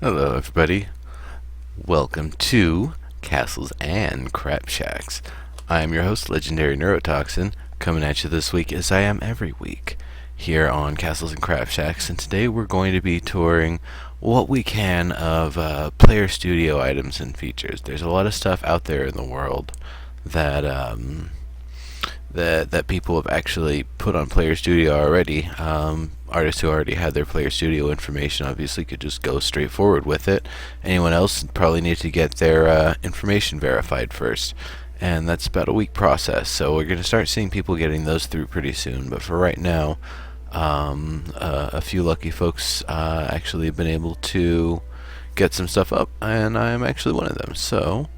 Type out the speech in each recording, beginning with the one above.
Hello, everybody. Welcome to Castles and Crapshacks. I am your host, Legendary Neurotoxin, coming at you this week as I am every week here on Castles and Crapshacks. And today we're going to be touring what we can of player studio items and features. There's a lot of stuff out there in the world that that people have actually put on Player Studio already. Artists who already had their Player Studio information obviously could just go straight forward with it. Anyone else probably need to get their information verified first, and that's about a week process. So we're going to start seeing people getting those through pretty soon. But for right now, a few lucky folks actually have been able to get some stuff up, and I'm actually one of them. So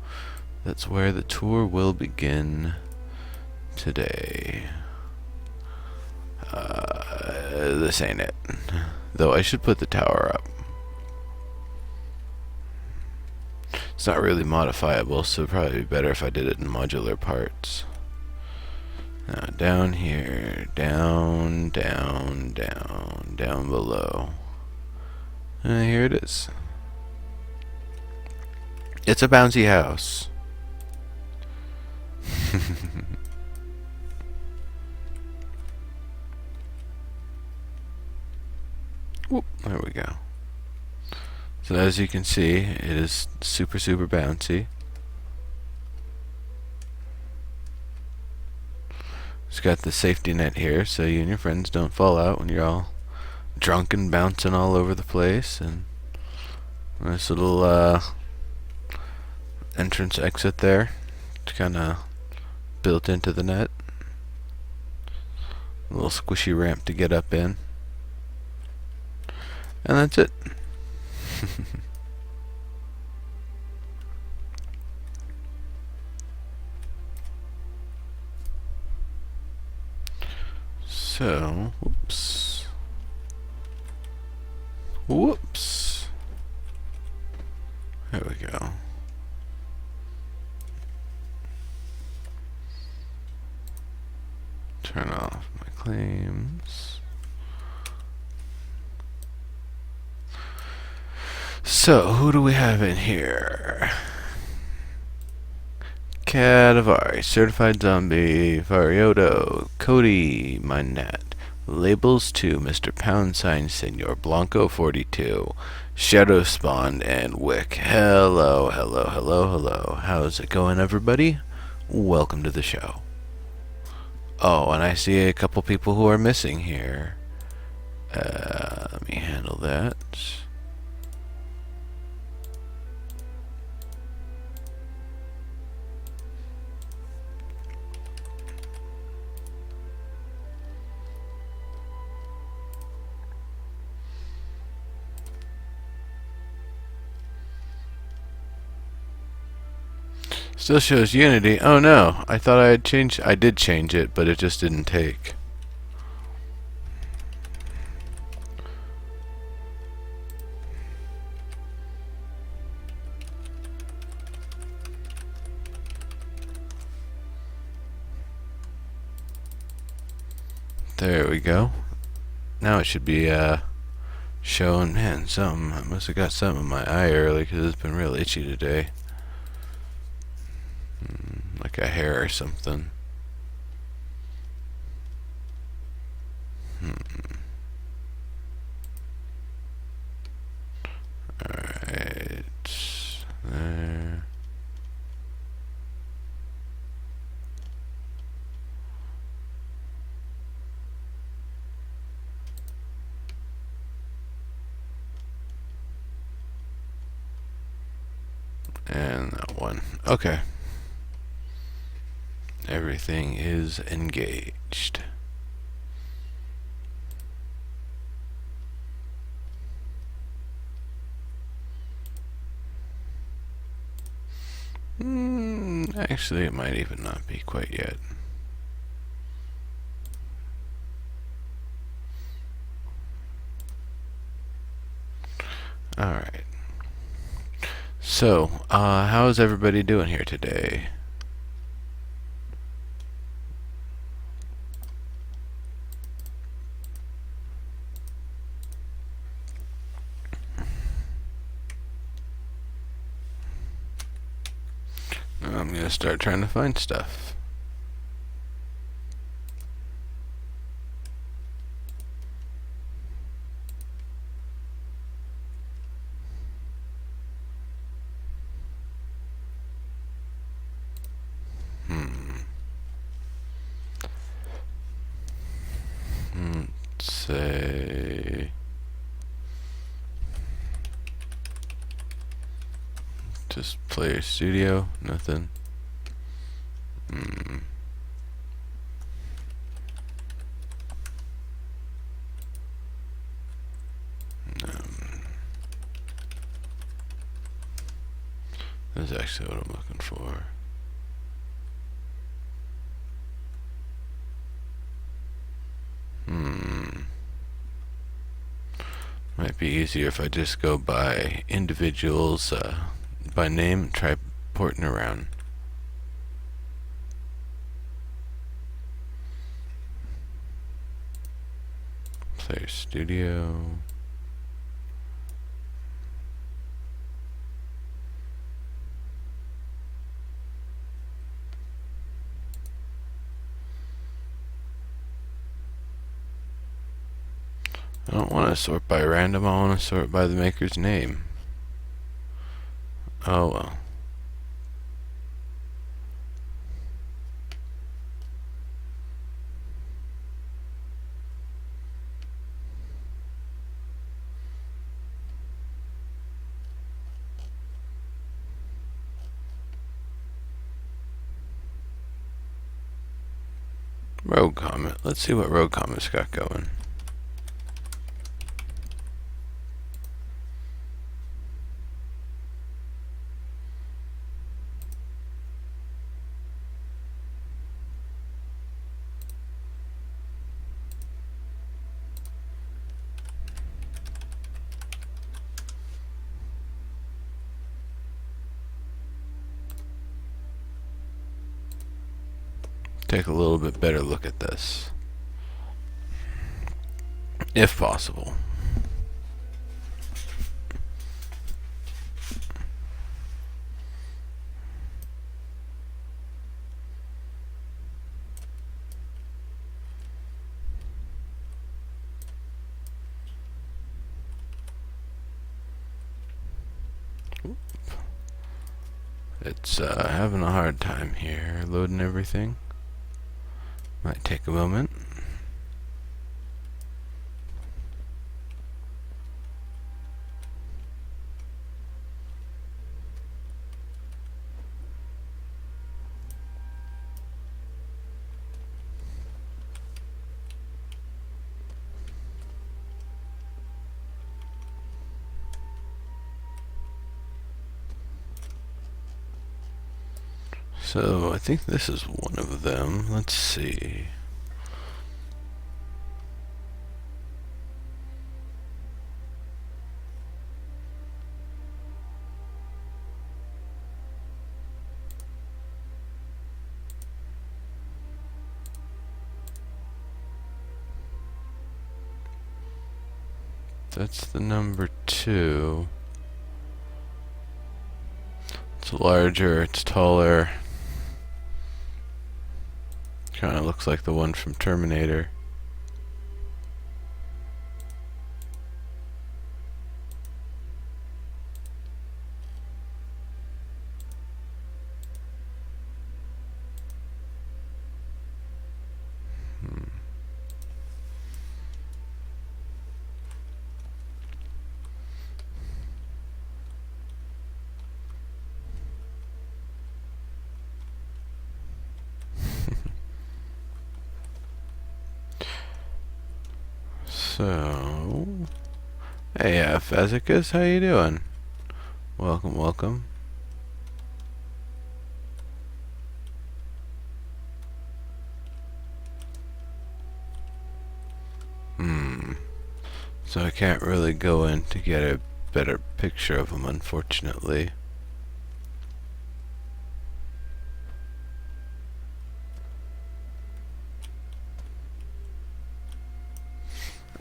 that's where the tour will begin today. This ain't it. Though I should put the tower up. It's not really modifiable, so it'd probably be better if I did it in modular parts. Now down here, down, down, down, down below. And here it is. It's a bouncy house. Whoop, there we go. So as you can see, it is super bouncy. It's got the safety net here so you and your friends don't fall out when you're all drunk and bouncing all over the place. And nice little entrance exit there. It's kind of built into the net. A little squishy ramp to get up in. And that's it. So, whoops. Whoops. There we go. Turn off my claims. So, who do we have in here? Cadavari, Certified Zombie, Varioto, Cody, Minat, Labels 2, Mr. Pound Sign, Senor Blanco 42, Shadow Spawn, and Wick. Hello, hello, hello, hello. How's it going, everybody? Welcome to the show. Oh, and I see a couple people who are missing here. Let me handle that. Still shows Unity. Oh no, I thought I had changed. I did change it, but it just didn't take. There we go. Now it should be showing. Man, something. I must have got something in my eye early because it's been real itchy today. Like a hair or something. Alright. There. And that one. Okay. Everything is engaged. Actually, it might even not be quite yet. Alright. So, how is everybody doing here today? I'm gonna start trying to find stuff. Let's say just player studio, nothing. That's actually what I'm looking for. Might be easier if I just go by individuals by name and try porting around. Player studio. I don't want to sort by random, I want to sort by the maker's name. Oh well. Rogue Comet. Let's see what Rogue Comet's got going. Take a little bit better look at this, if possible. It's having a hard time here loading everything. Might take a moment. So I think this is one of them. Let's see. That's the number 2. It's larger, it's taller. Kinda looks like the one from Terminator. So, hey, Physicus, how you doing? Welcome, welcome. So I can't really go in to get a better picture of them, unfortunately.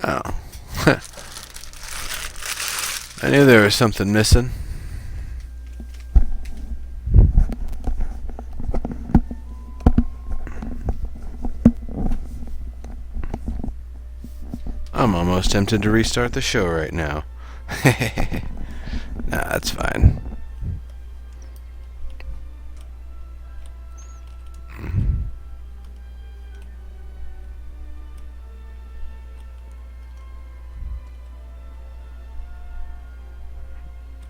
Oh. I knew there was something missing. I'm almost tempted to restart the show right now. Nah, that's fine.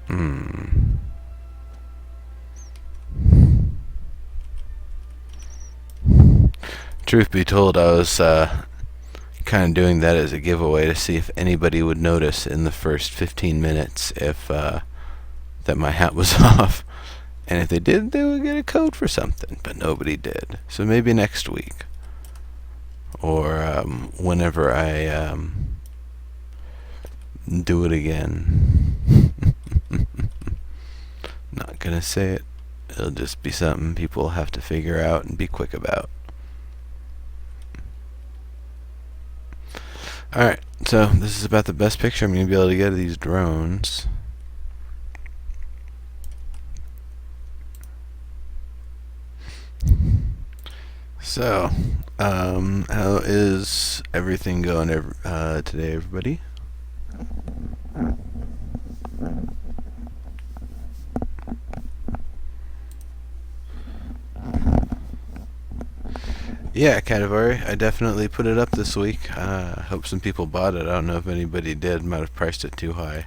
Hmm. Truth be told, I was kind of doing that as a giveaway to see if anybody would notice in the first 15 minutes if that my hat was off. And if they did, they would get a code for something. But nobody did. So maybe next week. Or whenever I do it again. Not gonna say it. It'll just be something people have to figure out and be quick about. Alright, so this is about the best picture I'm going to be able to get of these drones. So, how is everything going today, everybody? Yeah, Cadavari, I definitely put it up this week. Hope some people bought it. I don't know if anybody did. Might have priced it too high.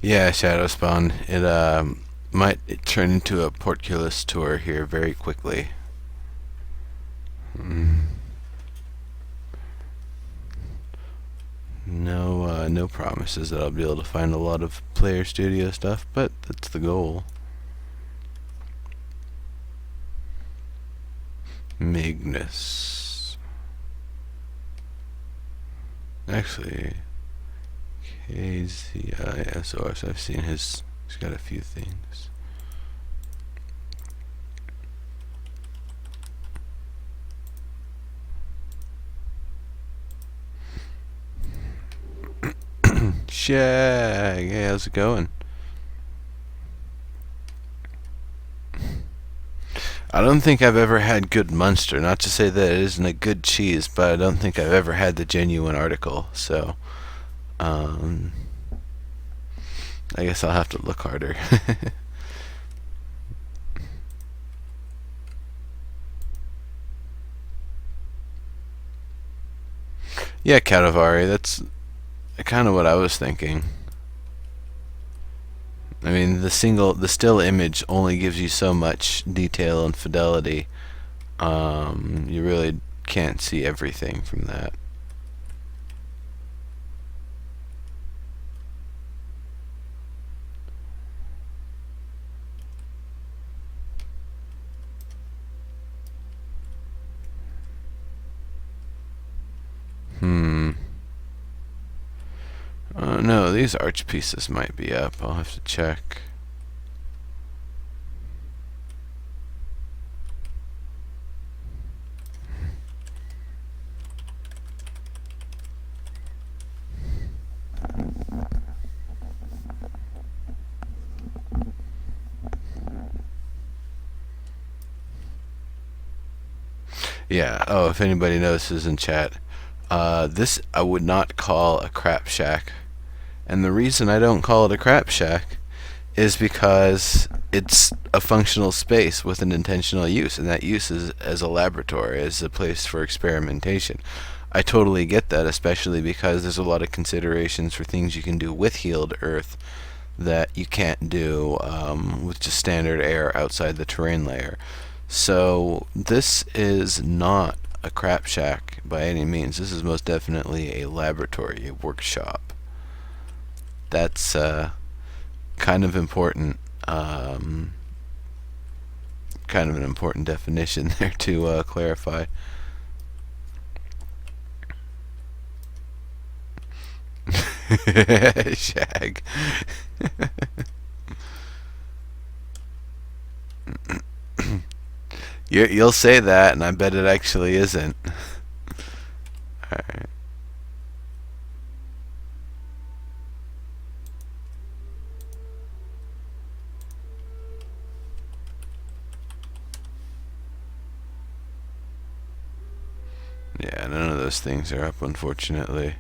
Yeah, Shadow Spawn. It might turn into a Portcullis tour here very quickly. No promises that I'll be able to find a lot of Player Studio stuff, but that's the goal. Magnus. Actually, KZISOS. I've seen he's got a few things. Shag, hey, how's it going? I don't think I've ever had good Munster. Not to say that it isn't a good cheese, but I don't think I've ever had the genuine article. So, I guess I'll have to look harder. Yeah, Cadavari, that's kind of what I was thinking. I mean, the still image only gives you so much detail and fidelity. You really can't see everything from that. No, these arch pieces might be up. I'll have to check. Yeah. Oh, if anybody notices in chat, this I would not call a crap shack. And the reason I don't call it a crap shack is because it's a functional space with an intentional use, and that use is as a laboratory, as a place for experimentation. I totally get that, especially because there's a lot of considerations for things you can do with healed earth that you can't do with just standard air outside the terrain layer. So this is not a crap shack by any means. This is most definitely a laboratory, a workshop. That's kind of important Kind of an important definition there to clarify. Shag. You'll say that, and I bet it actually isn't. Alright. Yeah, none of those things are up, unfortunately.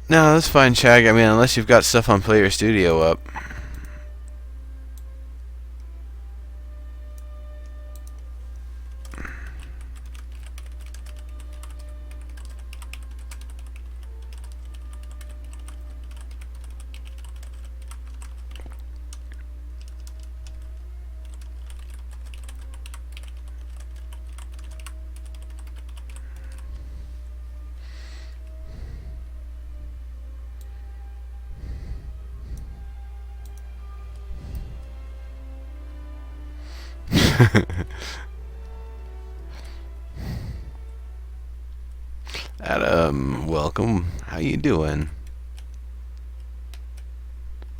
No, that's fine, Shag. I mean, unless you've got stuff on Player Studio up. Adam, welcome. How you doing?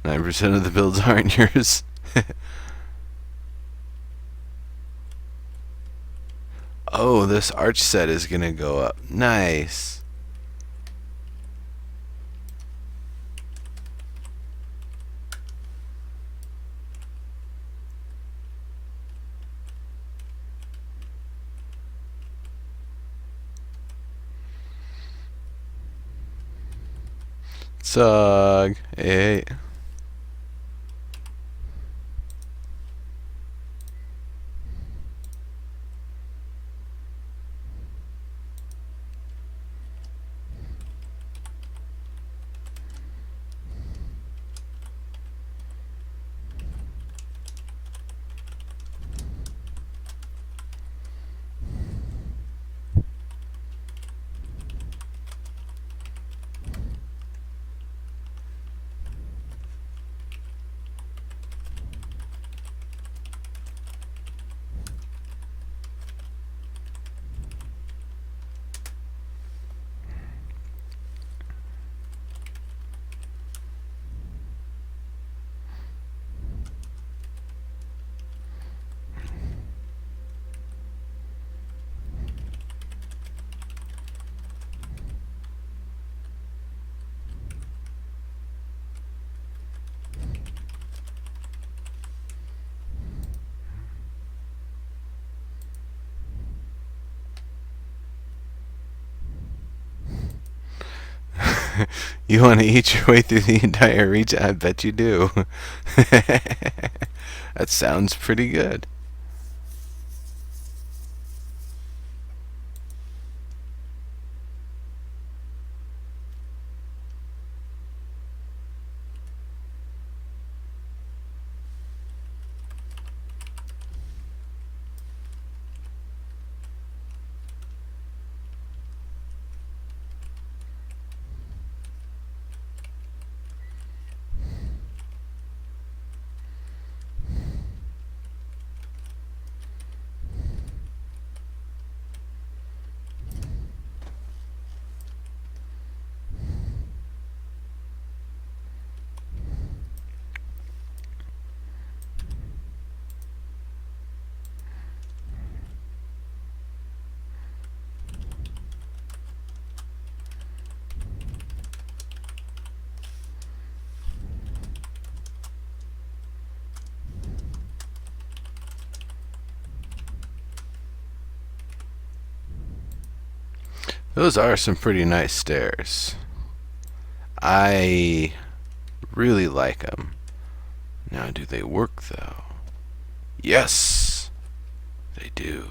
9% of the builds aren't yours. Oh, this arch set is gonna go up. Nice. Sug. Hey. You want to eat your way through the entire region? I bet you do. That sounds pretty good. Those are some pretty nice stairs. I really like them. Now, do they work, though? Yes, they do.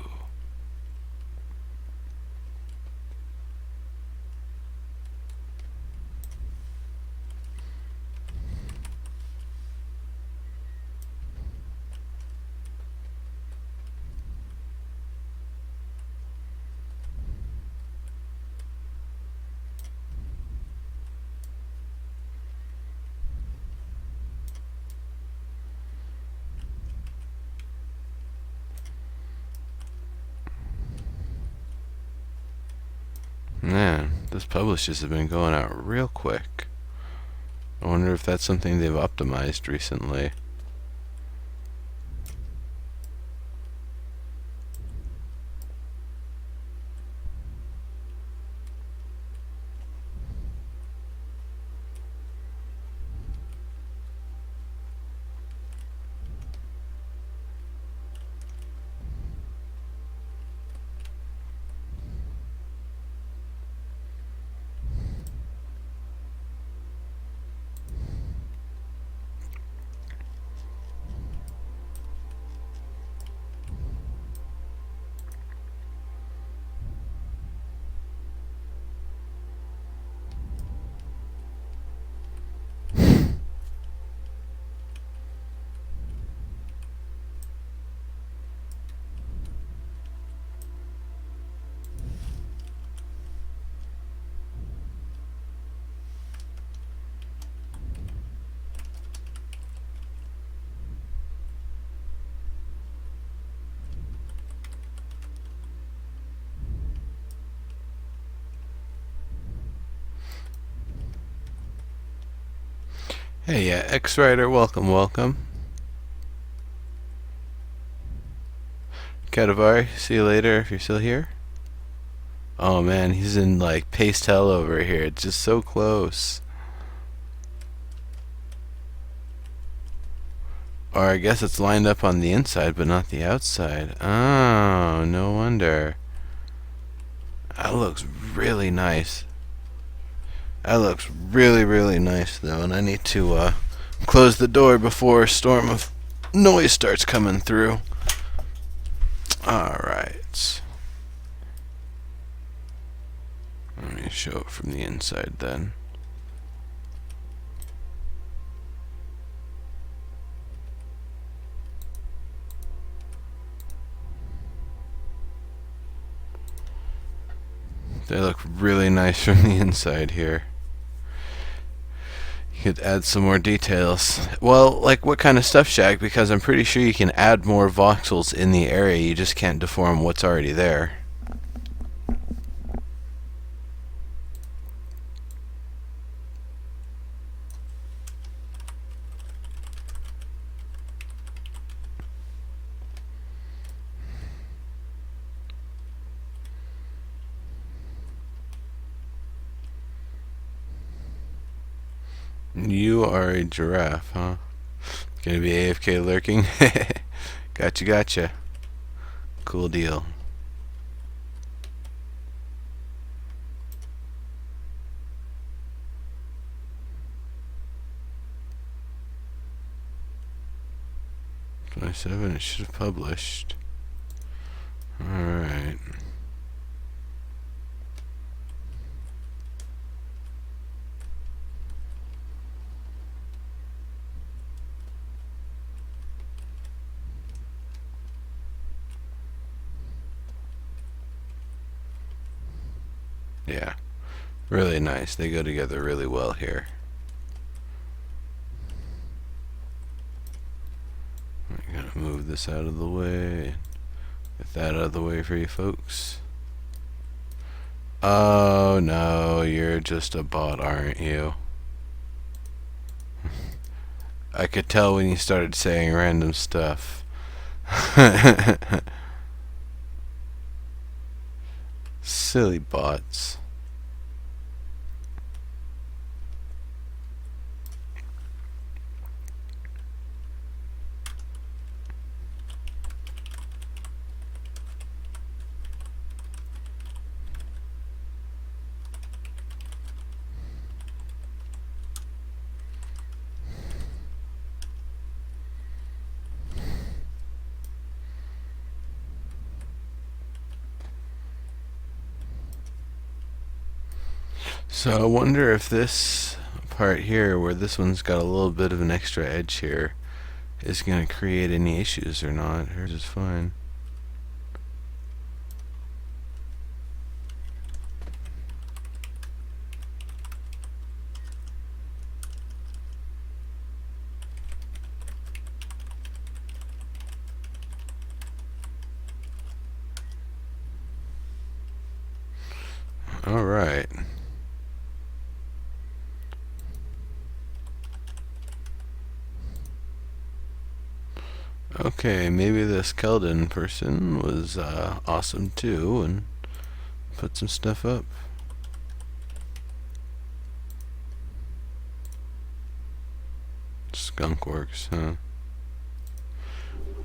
Man, those publishes have been going out real quick. I wonder if that's something they've optimized recently. Hey, yeah, X-Rider, welcome, welcome. Katavari, see you later if you're still here. Oh man, he's in like pastel over here. It's just so close. Or I guess it's lined up on the inside but not the outside. Oh, no wonder. That looks really nice. That looks really, really nice though, and I need to close the door before a storm of noise starts coming through. Alright. Let me show it from the inside then. They look really nice from the inside here. You could add some more details. Well, like what kind of stuff, Shag? Because I'm pretty sure you can add more voxels in the area. You just can't deform what's already there. You are a giraffe, huh? Gonna be AFK lurking? Gotcha, gotcha. Cool deal. '27, it should have published. Alright. Yeah, really nice. They go together really well here. I'm gonna move this out of the way. Get that out of the way for you folks. Oh no, you're just a bot, aren't you? I could tell when you started saying random stuff. Silly bots. So I wonder if this part here, where this one's got a little bit of an extra edge here, is going to create any issues or not. Hers is fine. Alright. Okay, maybe this Keldon person was awesome too and put some stuff up. Skunkworks, huh?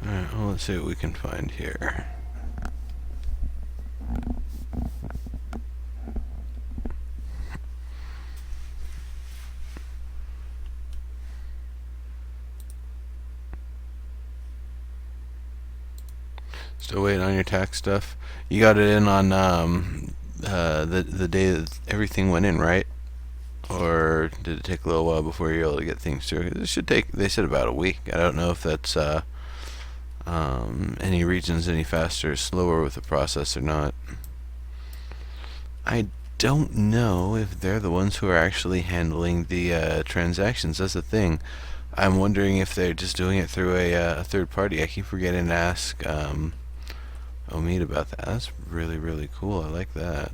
Alright, well, let's see what we can find here. Still waiting on your tax stuff? You got it in on the day that everything went in, right? Or did it take a little while before you're able to get things through? It should take, they said, about a week. I don't know if that's any regions any faster or slower with the process or not. I don't know if they're the ones who are actually handling the transactions. That's the thing. I'm wondering if they're just doing it through a third party. I keep forgetting to ask Omid about that. That's really, really cool. I like that.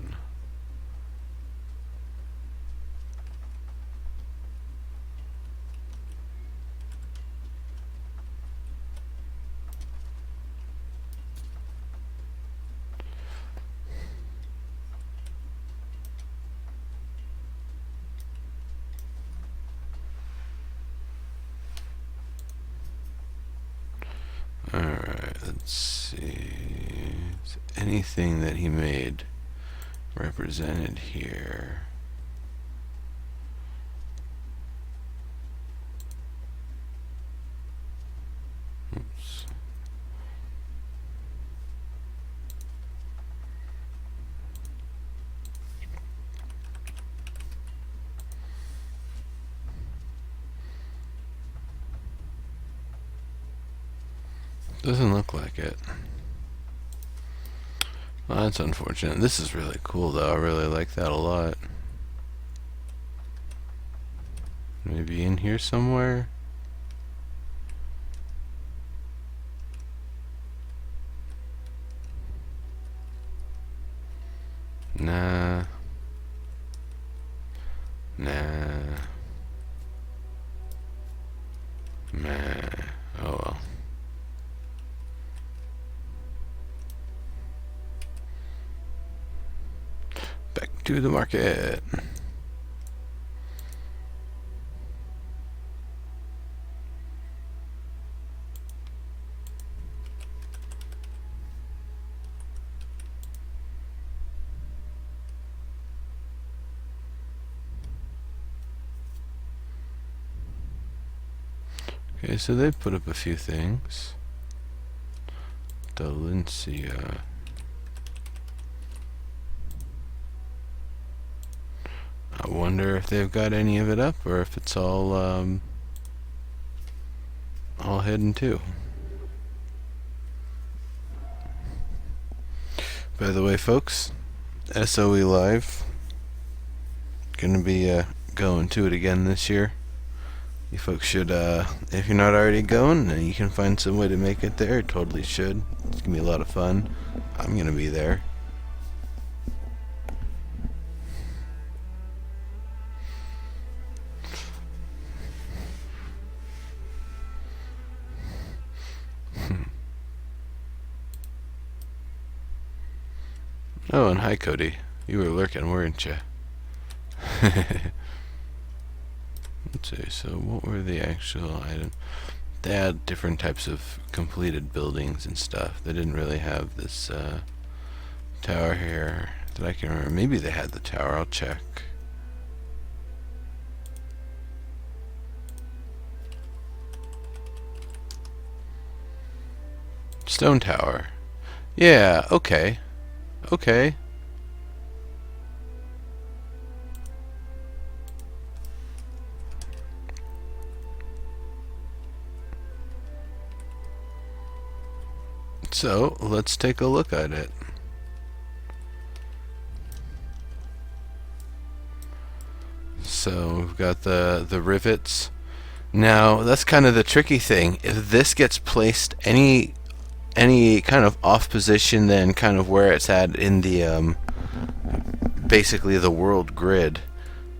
Alright, let's see. Is anything that he made represented here? Oops. Doesn't look like it. Well, that's unfortunate. This is really cool, though. I really like that a lot. Maybe in here somewhere? Nah. Nah. Nah. Oh well. Back to the market. Okay, so they've put up a few things. Dalencia. I wonder if they've got any of it up or if it's all hidden too. By the way, folks, SOE Live gonna be going to it again this year. You folks should, if you're not already going, and you can find some way to make it there, totally should. It's gonna be a lot of fun. I'm gonna be there. Oh, and hi, Cody. You were lurking, weren't you? Let's see, so what were the actual items? They had different types of completed buildings and stuff. They didn't really have this tower here that I can remember. Maybe they had the tower, I'll check. Stone tower. Yeah, okay. Okay. So, let's take a look at it. So, we've got the rivets. Now, that's kind of the tricky thing. If this gets placed any kind of off position than kind of where it's at in the basically the world grid,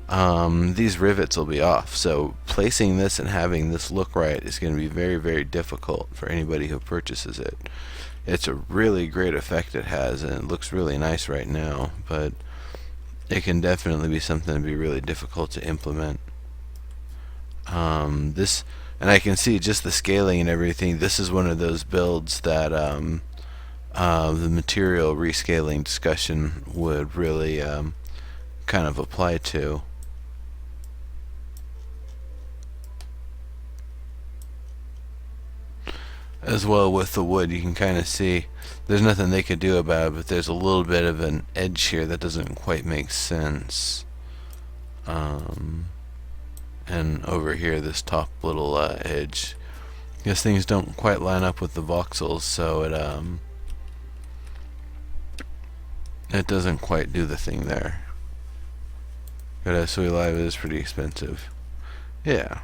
these rivets will be off. So placing this and having this look right is going to be very, very difficult for anybody who purchases it. It's a really great effect it has, and it looks really nice right now, but it can definitely be something to be really difficult to implement. This, and I can see just the scaling and everything. This is one of those builds that the material rescaling discussion would really kind of apply to. As well with the wood, you can kind of see there's nothing they could do about it, but there's a little bit of an edge here that doesn't quite make sense. And over here, this top little edge, because things don't quite line up with the voxels, so it doesn't quite do the thing there. But SOE Live is pretty expensive. Yeah.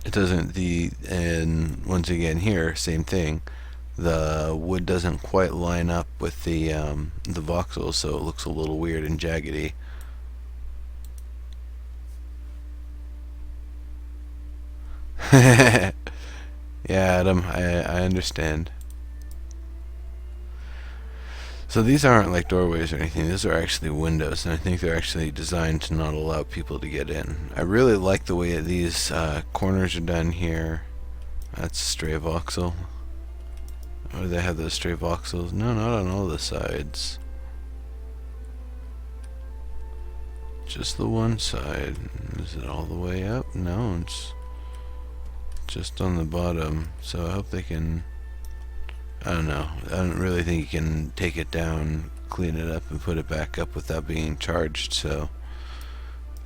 It doesn't, and once again here, same thing. The wood doesn't quite line up with the voxels, so it looks a little weird and jaggedy. Yeah, Adam, I understand. So these aren't like doorways or anything. These are actually windows, and I think they're actually designed to not allow people to get in. I really like the way these corners are done here. That's a stray voxel. Or do they have those stray voxels? No, not on all the sides. Just the one side. Is it all the way up? No, it's just on the bottom. So I hope they can... I don't know. I don't really think you can take it down, clean it up, and put it back up without being charged. So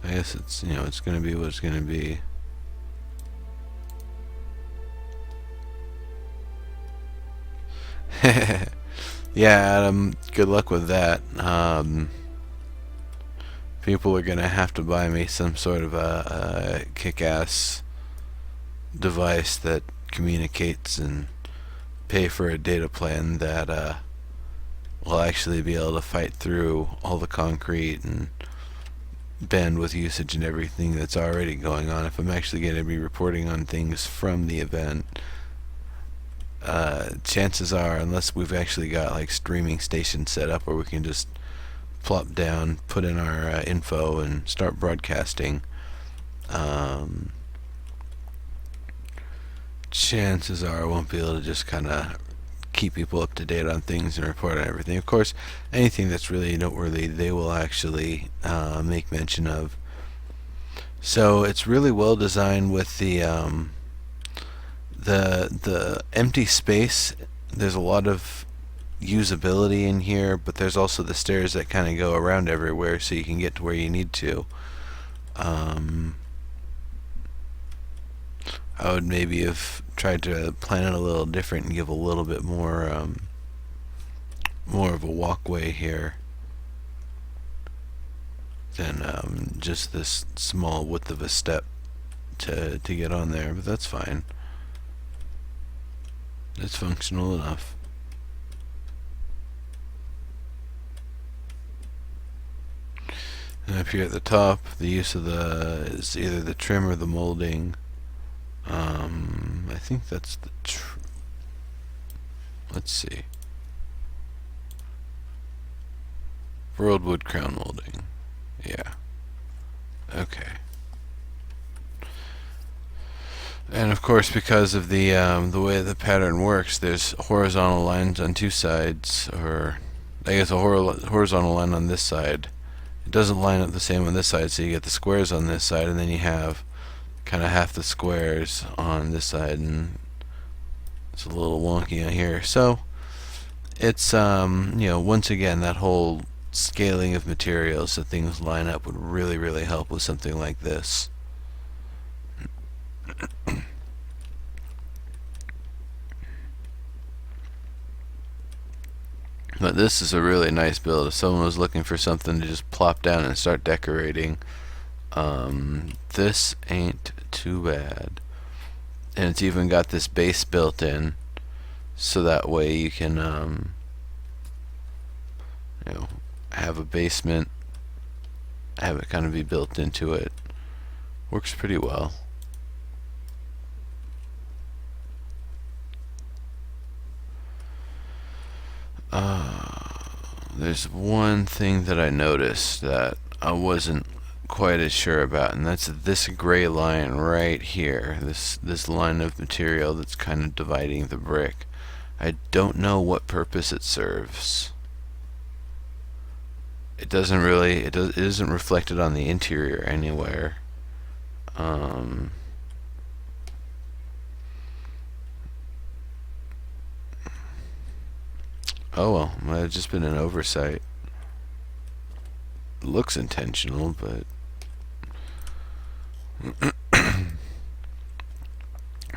I guess it's, you know, it's going to be what it's going to be. Yeah, Adam. Good luck with that. People are going to have to buy me some sort of a kick-ass device that communicates and pay for a data plan that will actually be able to fight through all the concrete and bandwidth usage and everything that's already going on. If I'm actually going to be reporting on things from the event, chances are, unless we've actually got like streaming stations set up where we can just plop down, put in our info, and start broadcasting, chances are I won't be able to just kind of keep people up to date on things and report on everything. Of course, anything that's really noteworthy, they will actually make mention of. So it's really well designed with the empty space. There's a lot of usability in here, but there's also the stairs that kind of go around everywhere, so you can get to where you need to. I would maybe have tried to plan it a little different and give a little bit more more of a walkway here than just this small width of a step to get on there, but that's fine. It's functional enough. And up here at the top, the use of is either the trim or the molding. I think that's the let's see. Worldwood crown molding. Yeah. Okay. And of course, because of the way the pattern works, there's horizontal lines on two sides, or I guess a horizontal line on this side. It doesn't line up the same on this side, so you get the squares on this side, and then you have kind of half the squares on this side, and it's a little wonky on here. So it's you know, once again, that whole scaling of materials so things line up would really, really help with something like this. But this is a really nice build. If someone was looking for something to just plop down and start decorating, this ain't too bad. And it's even got this base built in, so that way you can you know, have a basement, have it kind of be built into it. Works pretty well. There's one thing that I noticed that I wasn't quite as sure about, and that's this gray line right here. This line of material that's kind of dividing the brick. I don't know what purpose it serves. It doesn't really. It isn't reflected on the interior anywhere. Um, oh well, might have just been an oversight. It looks intentional, but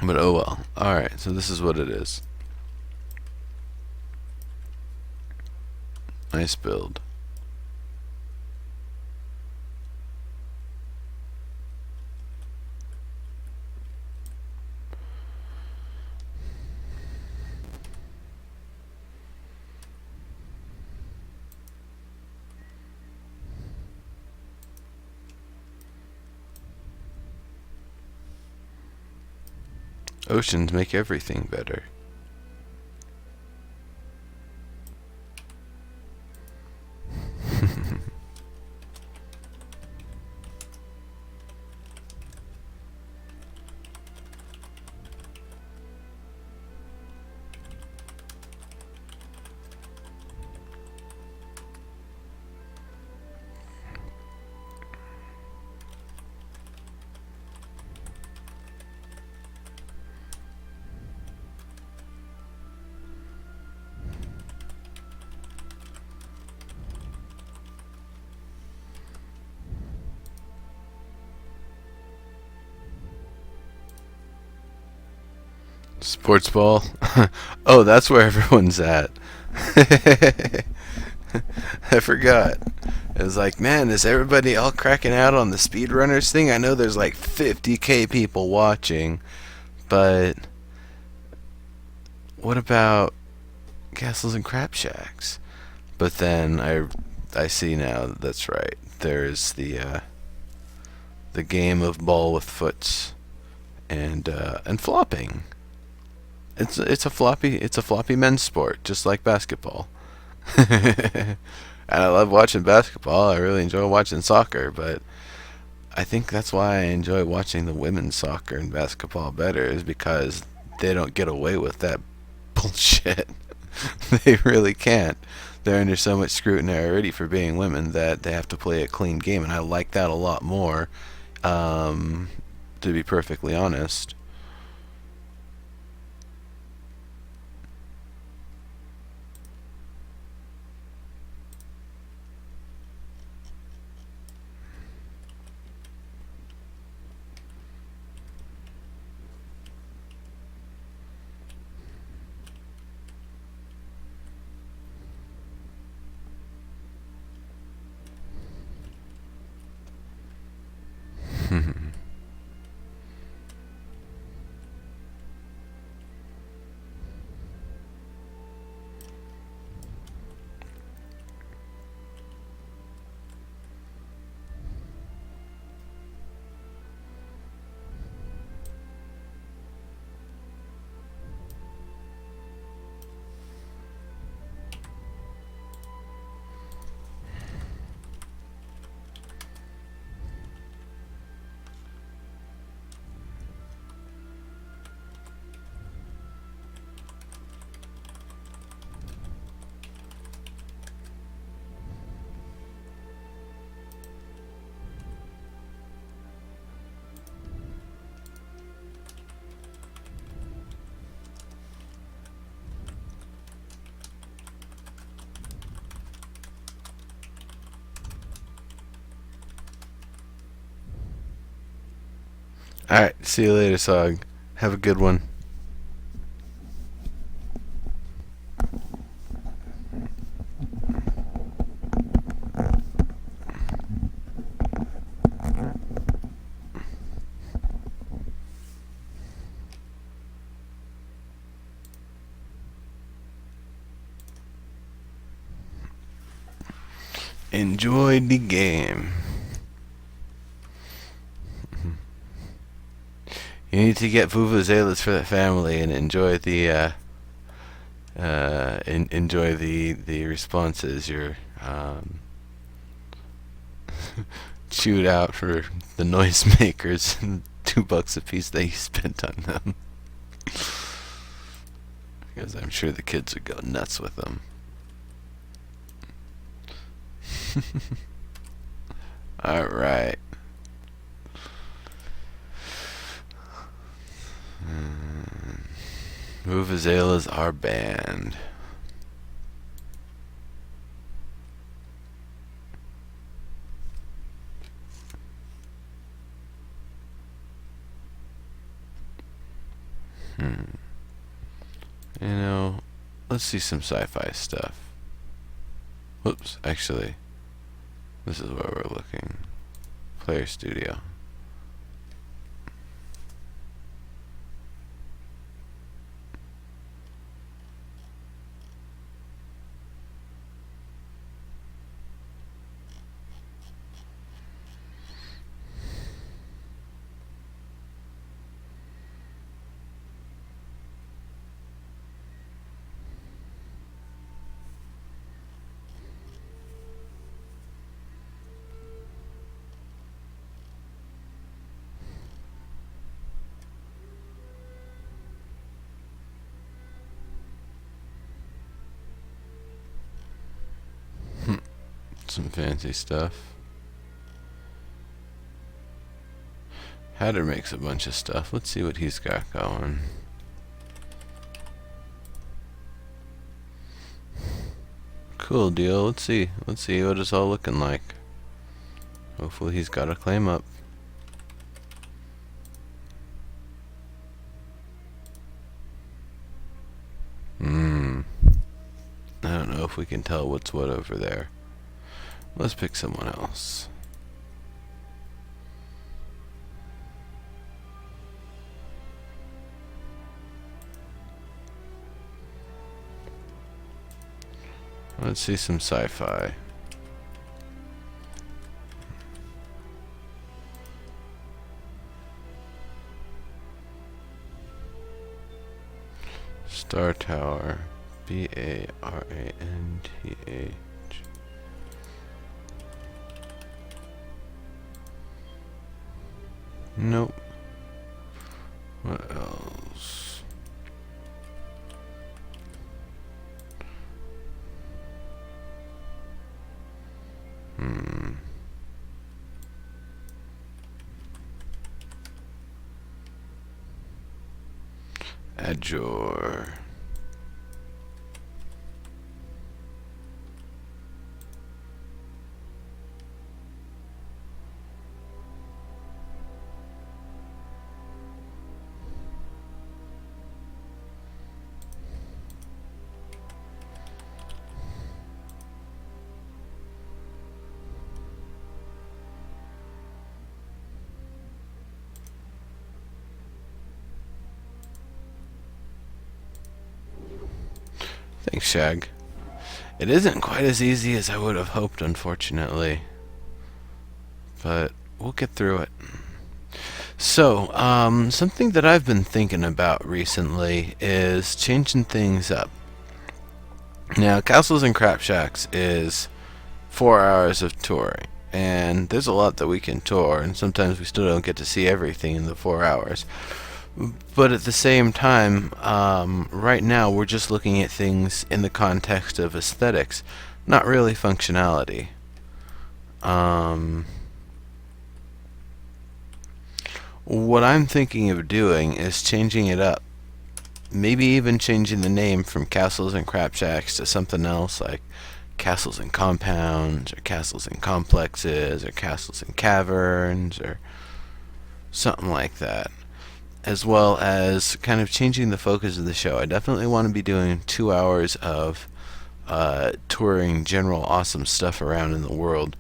but oh well. Alright, so this is what it is. Nice build. Oceans make everything better. Sports ball? Oh, that's where everyone's at. I forgot. It was like, man, is everybody all cracking out on the speedrunners thing? I know there's like 50K people watching, but what about Castles and Crapshacks? But then I see now that's right. There's the game of ball with foots and flopping. It's a floppy men's sport, just like basketball. And I love watching basketball. I really enjoy watching soccer, but I think that's why I enjoy watching the women's soccer and basketball better, is because they don't get away with that bullshit. They really can't. They're under so much scrutiny already for being women that they have to play a clean game, and I like that a lot more, to be perfectly honest. Alright, see you later, Sog. Have a good one. Enjoy the game. You need to get vuvuzelas for the family and enjoy the enjoy the responses you're chewed out for the noisemakers and $2 a piece that you spent on them. Because I'm sure the kids would go nuts with them. Alright. Vuvuzelas are banned. You know, let's see some sci-fi stuff. Whoops, actually, this is where we're looking. Player Studio. Some fancy stuff. Hatter makes a bunch of stuff. Let's see what he's got going. Cool deal. Let's see what it's all looking like. Hopefully he's got a claim up. I don't know if we can tell what's what over there. Let's pick someone else. Let's see some sci-fi. Star Tower. BARANTH. Nope. What else? Adjure. Thanks, Shag. It isn't quite as easy as I would have hoped, unfortunately. But we'll get through it. So, something that I've been thinking about recently is changing things up. Now, Castles and Crapshacks is 4 hours of touring. And there's a lot that we can tour, and sometimes we still don't get to see everything in the 4 hours. But at the same time, right now we're just looking at things in the context of aesthetics, not really functionality. What I'm thinking of doing is changing it up. Maybe even changing the name from Castles and Crapshacks to something else like Castles and Compounds, or Castles and Complexes, or Castles and Caverns, or something like that. As well as kind of changing the focus of the show. I definitely want to be doing 2 hours of touring general awesome stuff around in the world.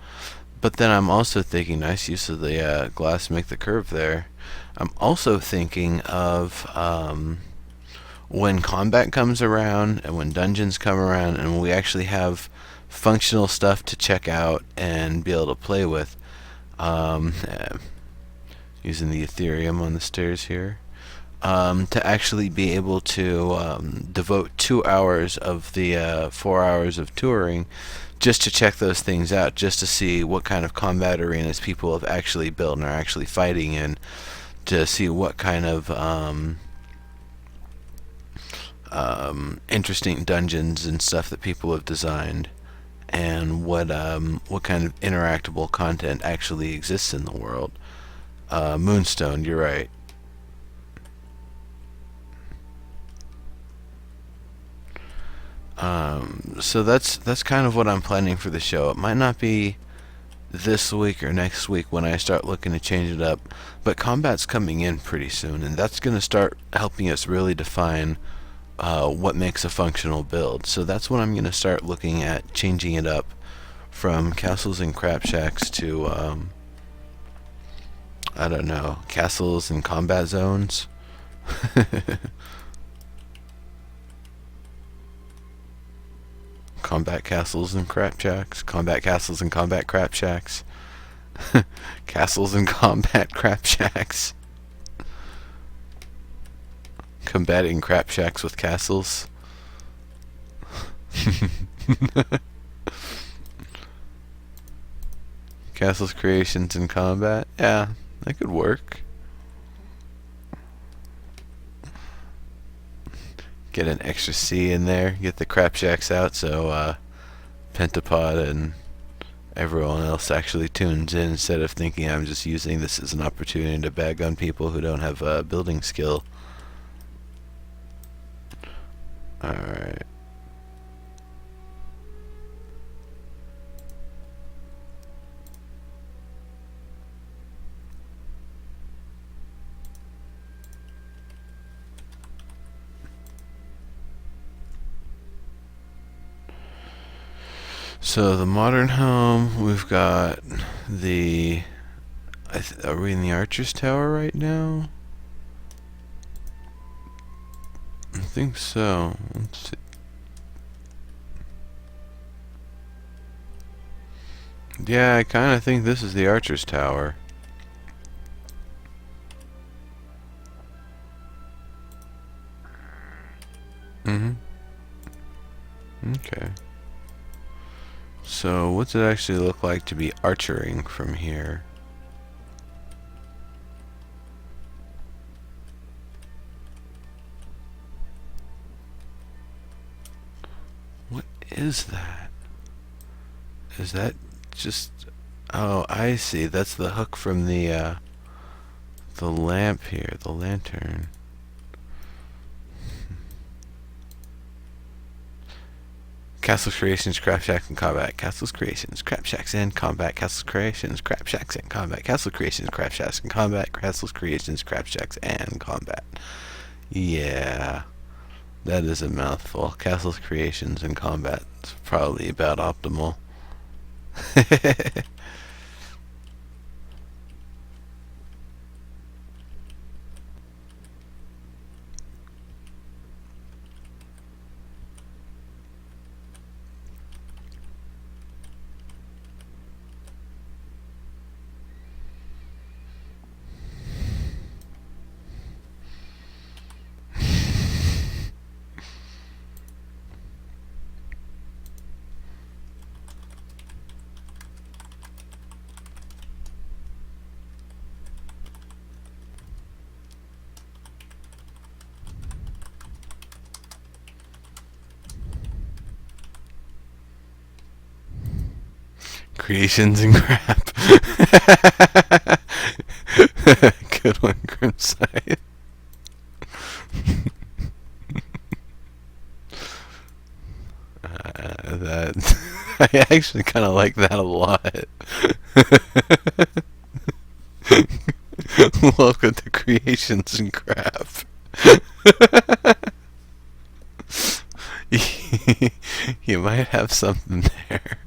But then I'm also thinking, nice use of the glass to make the curve there. I'm also thinking of when combat comes around and when dungeons come around and when we actually have functional stuff to check out and be able to play with. Um, uh, Using the Ethereum on the stairs here. To actually be able to devote 2 hours of the 4 hours of touring just to check those things out, just to see what kind of combat arenas people have actually built and are actually fighting in, to see what kind of interesting dungeons and stuff that people have designed, and what kind of interactable content actually exists in the world. Moonstone, you're right. So that's kind of what I'm planning for the show. It might not be this week or next week when I start looking to change it up, but combat's coming in pretty soon, and that's going to start helping us really define what makes a functional build. So that's when I'm going to start looking at changing it up from Castles and Crapshacks to I don't know, Castles and Combat Zones. Combat Castles and Crapshacks. Combat Castles and Combat Crapshacks. Castles and Combat Crapshacks. Combating Crapshacks with castles. Castles Creations in Combat. Yeah, that could work. Get an extra C in there. Get the Crapshacks out so Pentapod and everyone else actually tunes in instead of thinking I'm just using this as an opportunity to bag on people who don't have building skill. Alright. So the modern home, we've got the... are we in the Archer's Tower right now? I think so. Let's see. Yeah, I kind of think this is the Archer's Tower. Mm-hmm. Okay. So, what's it actually look like to be archering from here? What is that? Is that just... Oh, I see. That's the hook from the lamp here, the lantern. Castles Creations, Crapshacks, and Combat. Castles Creations, Crapshacks, and Combat. Castles Creations, Crapshacks, and Combat. Castles Creations, Crapshacks, and Combat. Castles Creations, Crapshacks, and Combat. Yeah, that is a mouthful. Castles Creations and Combat is probably about optimal. Creations and crap. Good one, Grimside. That I actually kind of like that a lot. Welcome to Creations and Crap. You might have something there.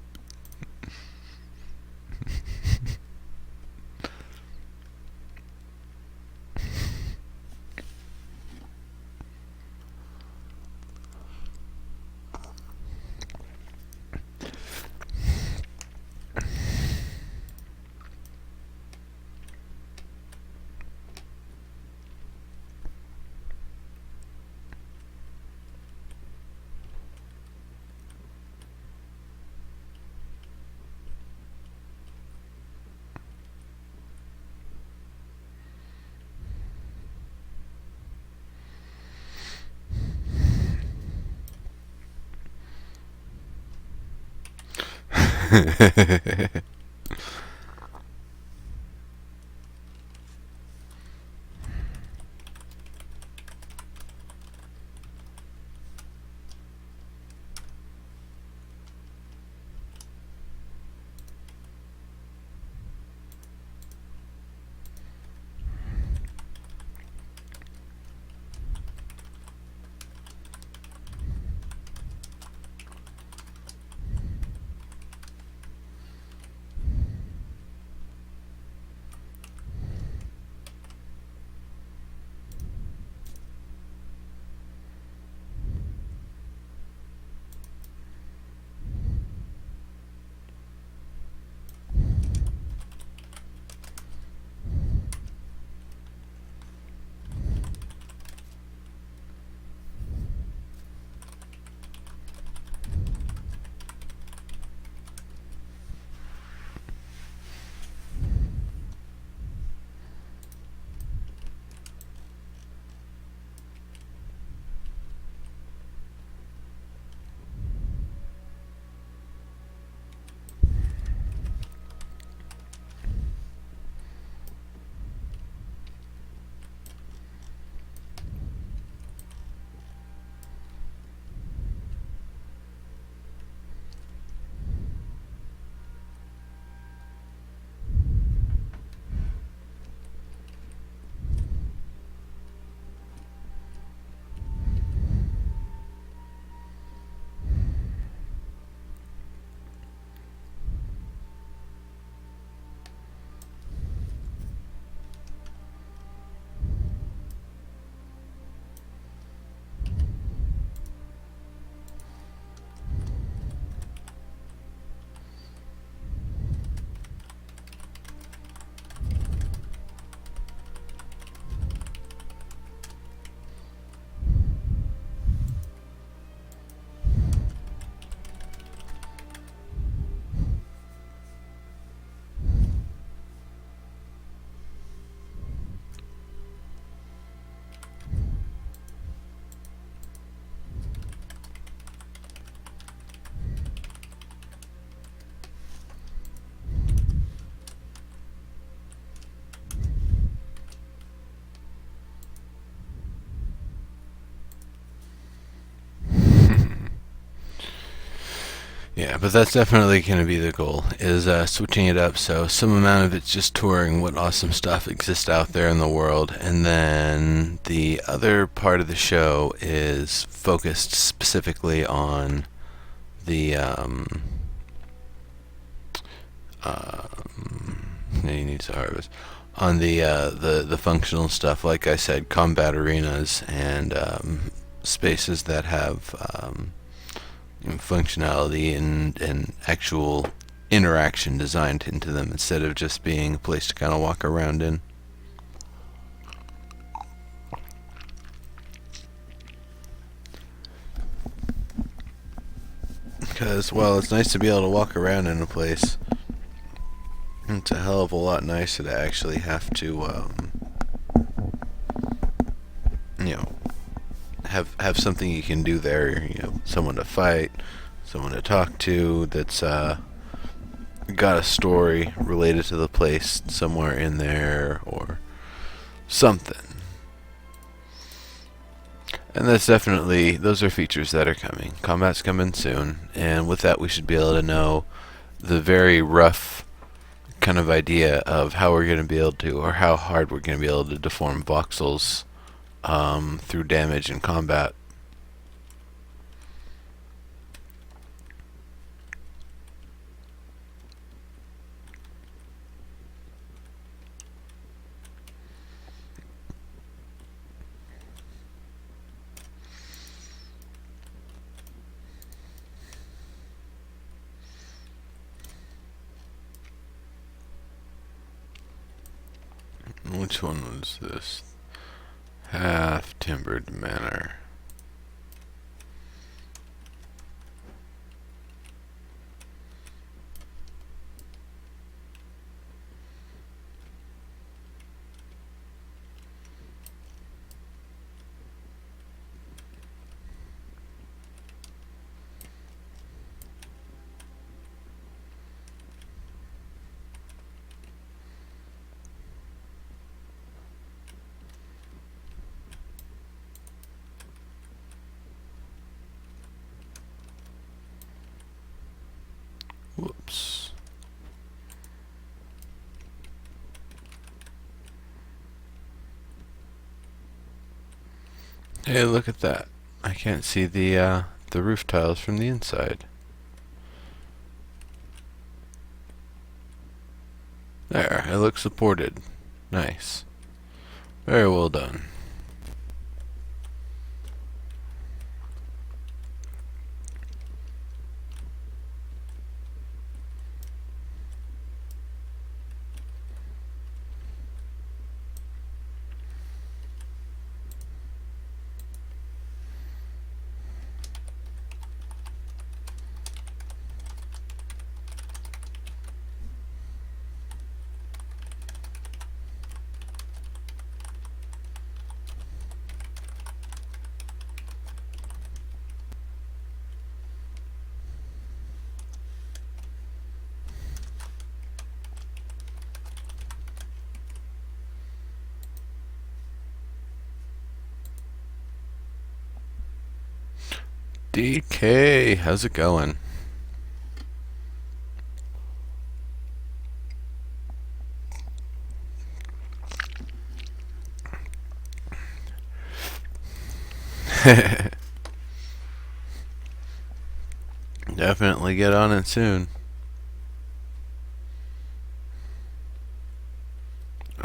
Yeah, but that's definitely going to be the goal, is switching it up so some amount of it's just touring what awesome stuff exists out there in the world, and then the other part of the show is focused specifically on the he needs to harvest on the functional stuff. Like I said, combat arenas and spaces that have functionality and actual interaction designed into them instead of just being a place to kind of walk around in. Because, well, it's nice to be able to walk around in a place. It's a hell of a lot nicer to actually have to, you know, have something you can do there. You know, someone to fight, someone to talk to that's got a story related to the place somewhere in there or something. And that's definitely, those are features that are coming. Combat's coming soon, and with that we should be able to know the very rough kind of idea of how we're going to be able to, or how hard we're going to be able to deform voxels through damage in combat. Which one was this? Half-timbered manor. Whoops. Hey, look at that. I can't see the roof tiles from the inside. There, it looks supported. Nice. Very well done. DK, how's it going? Definitely get on it soon.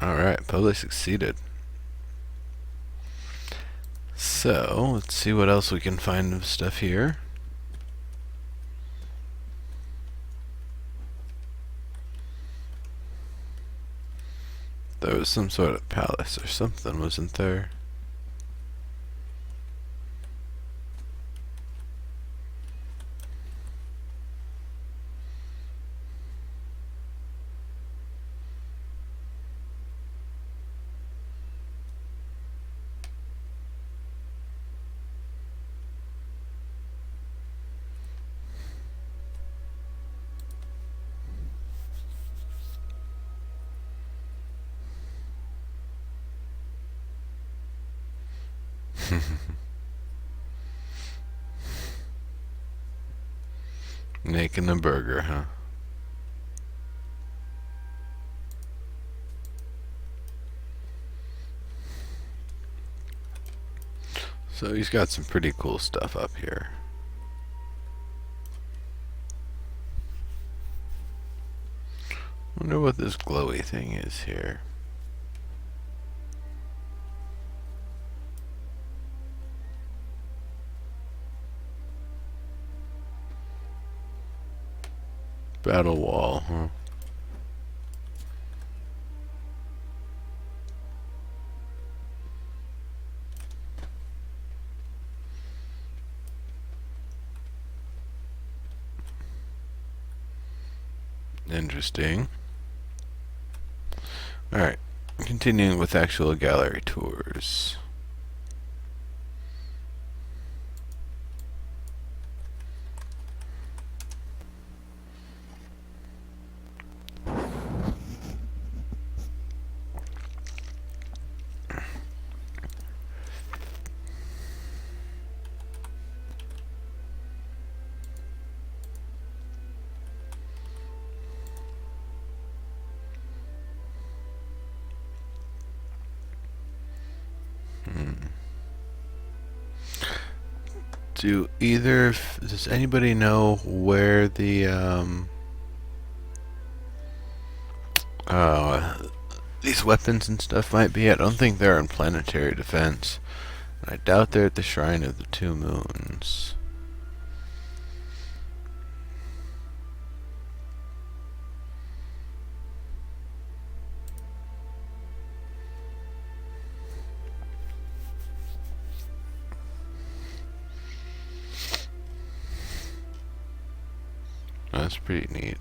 Alright, publish succeeded. So, let's see what else we can find of stuff here. There was some sort of palace or something, wasn't there? Making a burger, huh? So he's got some pretty cool stuff up here. Wonder what this glowy thing is here. Battle wall, huh? Interesting. Alright, continuing with actual gallery tours. Does anybody know where these weapons and stuff might be? I don't think they're in planetary defense. I doubt they're at the Shrine of the Two Moons. That's pretty neat.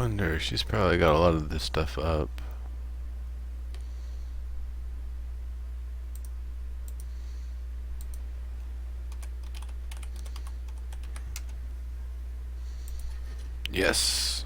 wonder, she's probably got a lot of this stuff up. Yes.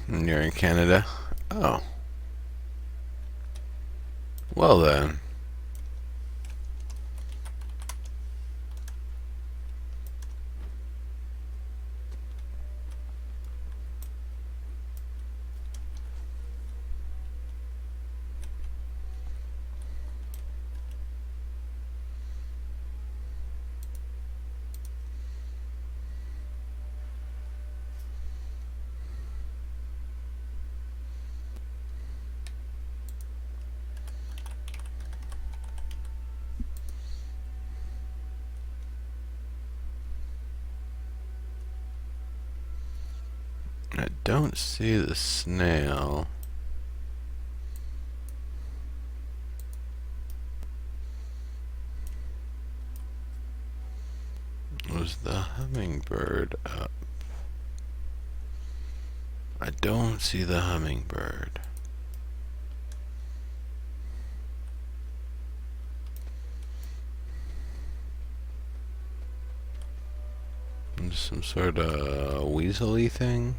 And you're in Canada? Oh. Well then. I don't see the snail. Was the hummingbird up? I don't see the hummingbird. Some sort of weaselly thing?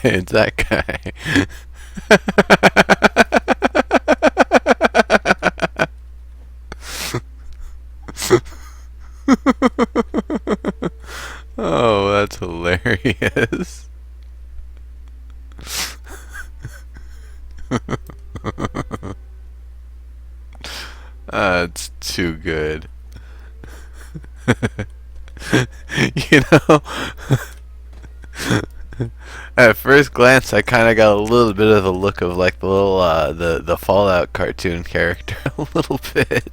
It's that guy. Oh, that's hilarious. That's too good. You know, at first glance, I kind of got a little bit of the look of like the little the Fallout cartoon character, a little bit.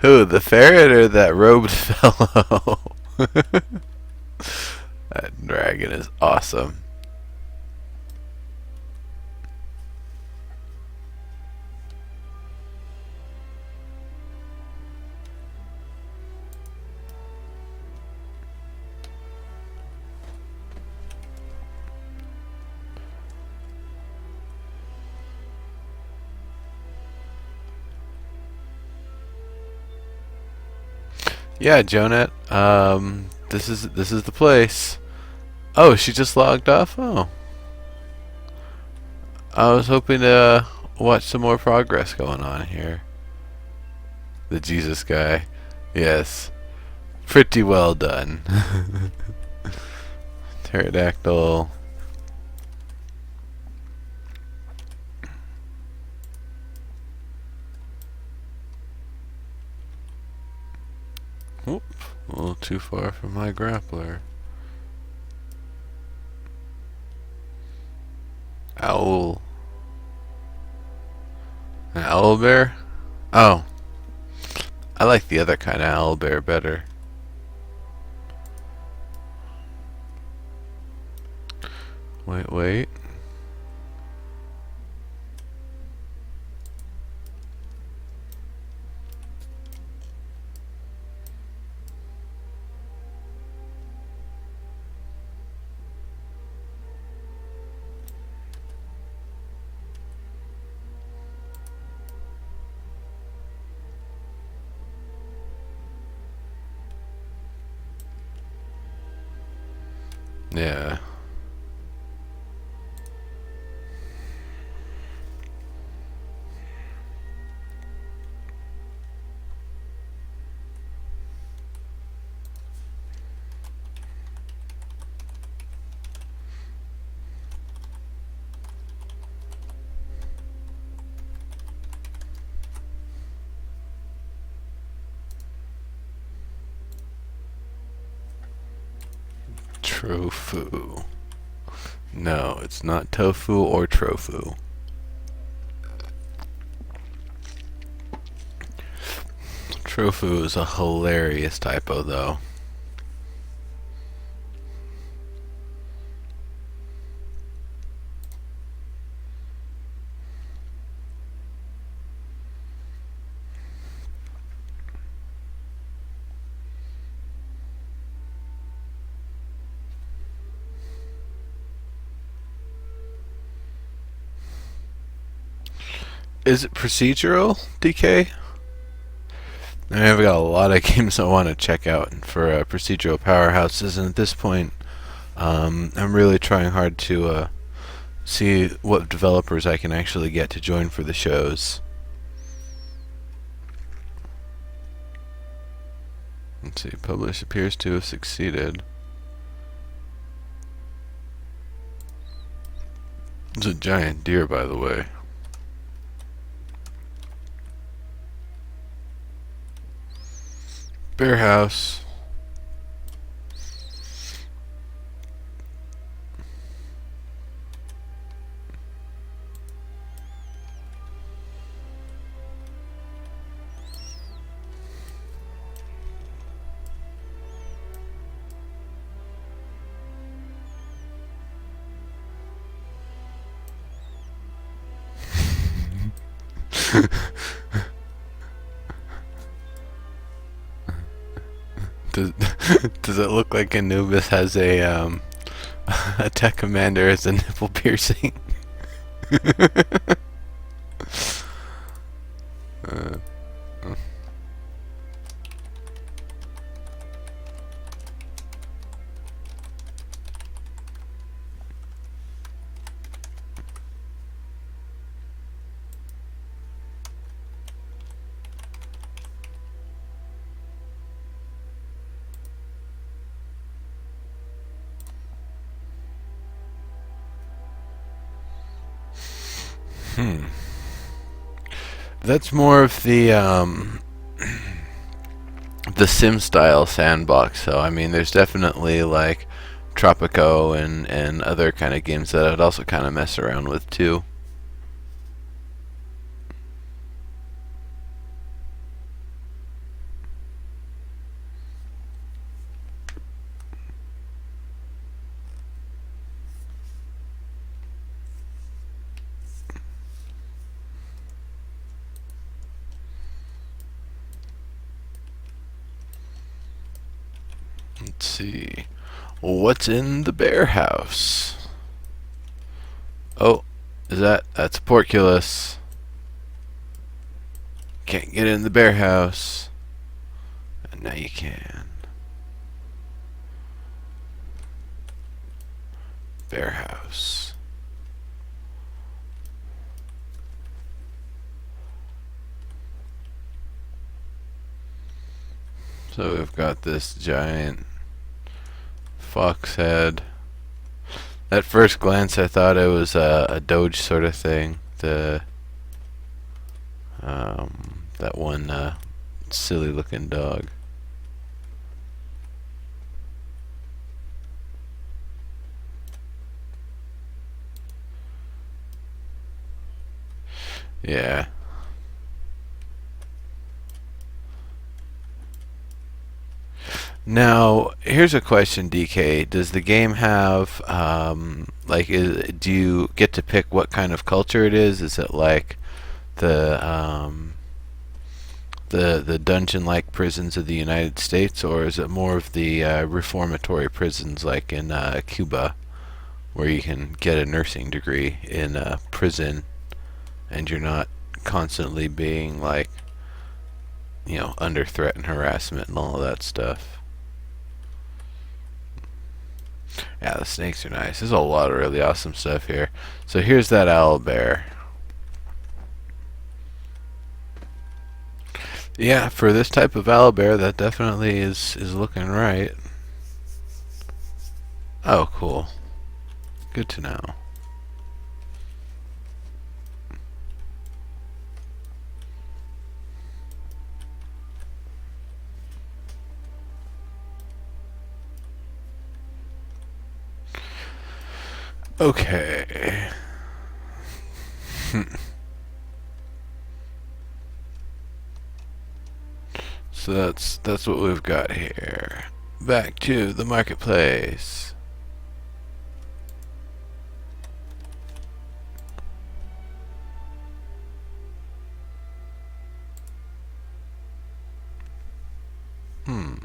Who, the ferret or that robed fellow? That dragon is awesome. Yeah, Jonette. This is the place. Oh, she just logged off. Oh, I was hoping to watch some more progress going on here. The Jesus guy. Yes, pretty well done. Pterodactyl. Oop, a little too far from my grappler. Owl. An owl bear? Oh. I like the other kind of owl bear better. Wait. Yeah. Trofu. No, it's not tofu or trofu. Trofu is a hilarious typo, though. Is it procedural, DK? I mean, I've got a lot of games I want to check out for procedural powerhouses, and at this point, I'm really trying hard to see what developers I can actually get to join for the shows. Let's see, publish appears to have succeeded. It's a giant deer, by the way. Bear house. Does, does it look like Anubis has a a tech commander as a nipple piercing? uh, That's more of the sim style sandbox. So I mean, there's definitely like Tropico and other kind of games that I'd also kind of mess around with too. Let's see. What's in the bear house? Oh, that's a porculus. Can't get in the bear house. And now you can. Bear house. So we've got this giant fox head. At first glance, I thought it was a Doge sort of thing. That one silly-looking dog. Yeah. Now, here's a question, DK. Does the game have do you get to pick what kind of culture it is? Is it like the the dungeon-like prisons of the United States, or is it more of the reformatory prisons like in Cuba, where you can get a nursing degree in a prison and you're not constantly being like, under threat and harassment and all of that stuff? Yeah, the snakes are nice. There's a lot of really awesome stuff here. So here's that owl bear. Yeah, for this type of owl bear, that definitely is looking right. Oh, cool. Good to know. Okay. So that's what we've got here. Back to the marketplace. Hmm.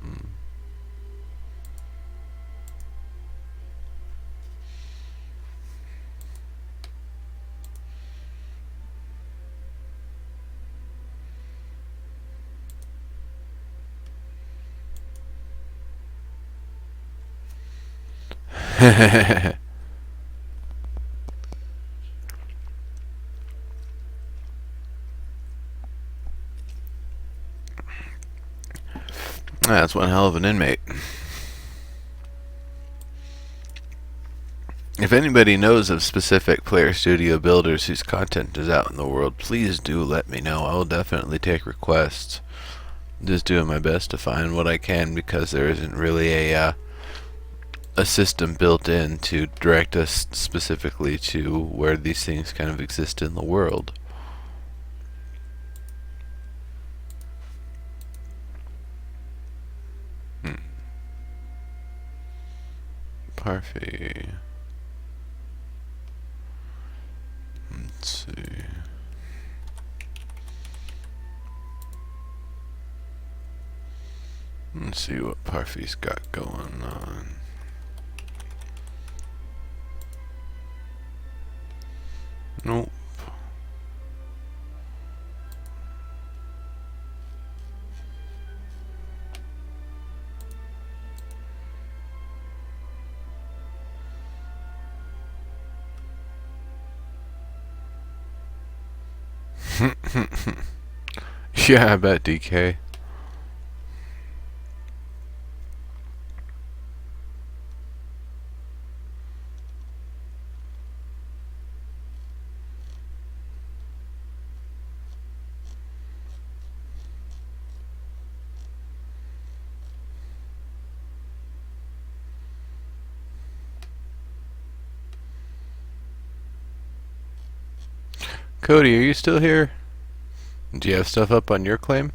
That's one hell of an inmate. If anybody knows of specific Player Studio builders whose content is out in the world, please do let me know. I will definitely take requests. Just doing my best to find what I can, because there isn't really a system built in to direct us specifically to where these things kind of exist in the world. Parfait. Let's see. Let's see what Parfai's got going on. Nope. Yeah, I bet, DK. Cody, are you still here? Do you have stuff up on your claim?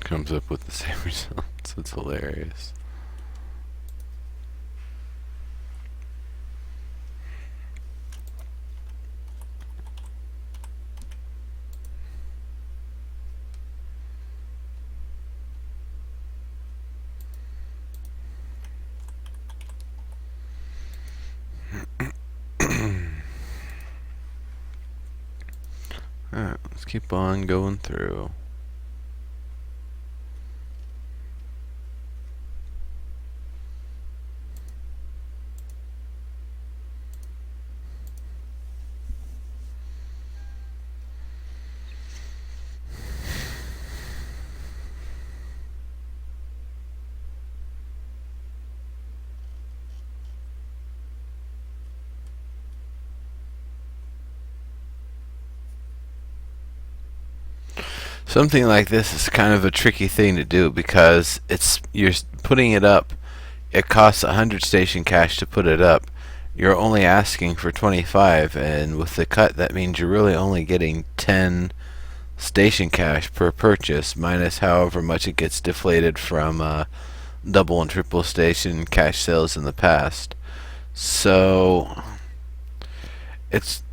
Comes up with the same results. It's hilarious. Alright, let's keep on going through. Something like this is kind of a tricky thing to do because you're putting it up. It costs 100 station cash to put it up. You're only asking for 25, and with the cut, that means you're really only getting 10 station cash per purchase, minus however much it gets deflated from double and triple station cash sales in the past. So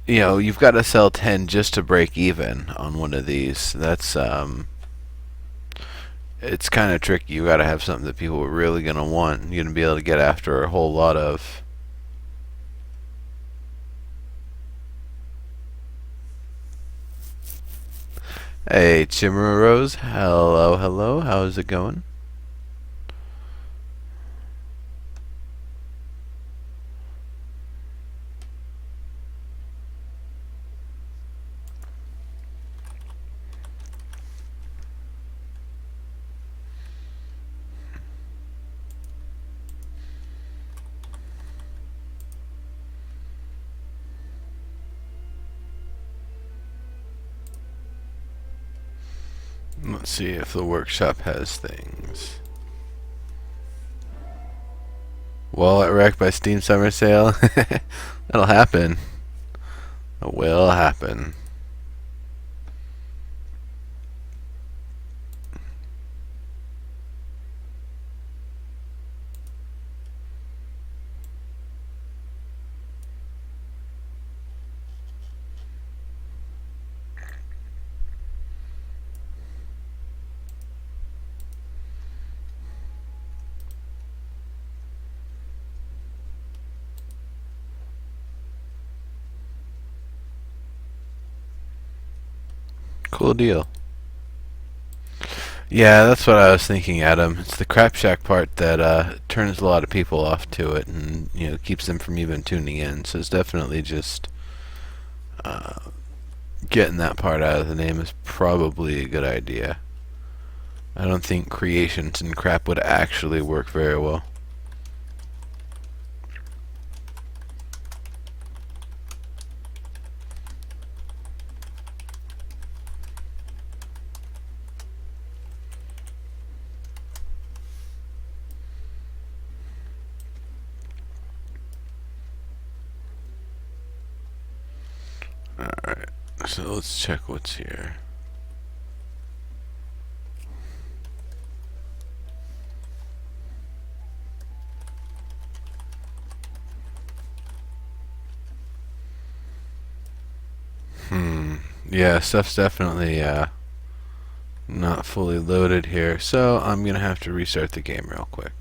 you've got to sell 10 just to break even on one of these. It's kind of tricky. You got to have something that people are really going to want. You're going to be able to get after a whole lot of. Hey, Chimera Rose. Hello, hello. How's it going? Let's see if the workshop has things. Wallet wrecked by Steam Summer Sale. That'll happen. It will happen. Cool deal. Yeah, that's what I was thinking, Adam. It's the Crapshack part that turns a lot of people off to it, and keeps them from even tuning in. So it's definitely just uh, getting that part out of the name is probably a good idea. I don't think creations and crap would actually work very well. Alright, so let's check what's here. Yeah, stuff's definitely not fully loaded here, so I'm gonna have to restart the game real quick.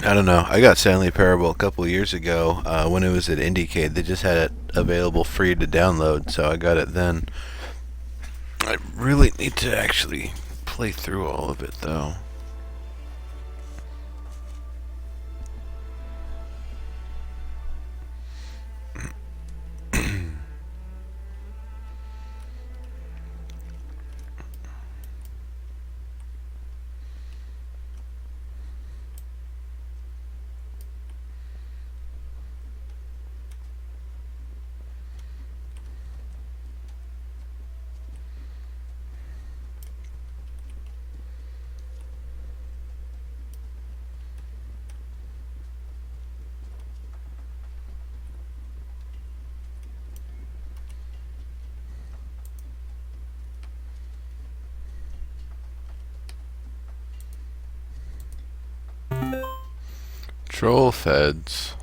I don't know. I got Stanley Parable a couple of years ago when it was at Indiecade. They just had it available free to download, so I got it then. I really need to actually play through all of it, though. Troll feds.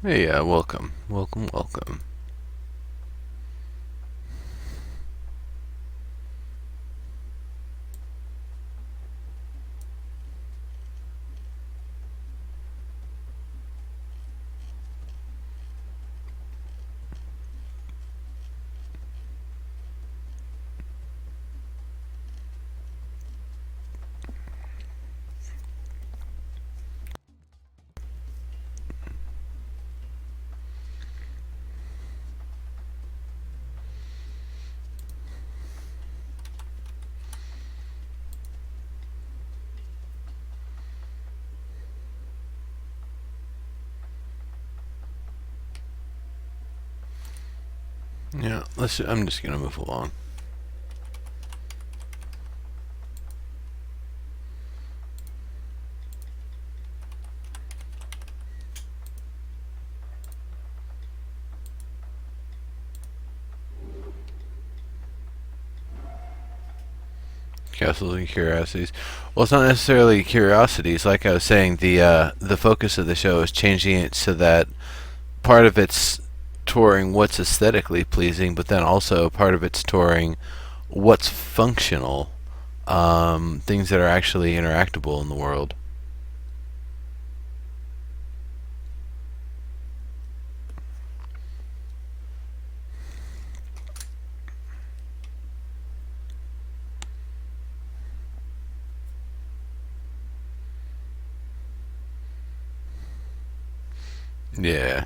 Hey, welcome. Welcome, welcome. Yeah, I'm just gonna move along. Castles and curiosities. Well, it's not necessarily curiosities. Like I was saying, the focus of the show is changing it so that part of it's touring what's aesthetically pleasing, but then also part of it's touring what's functional, things that are actually interactable in the world. Yeah.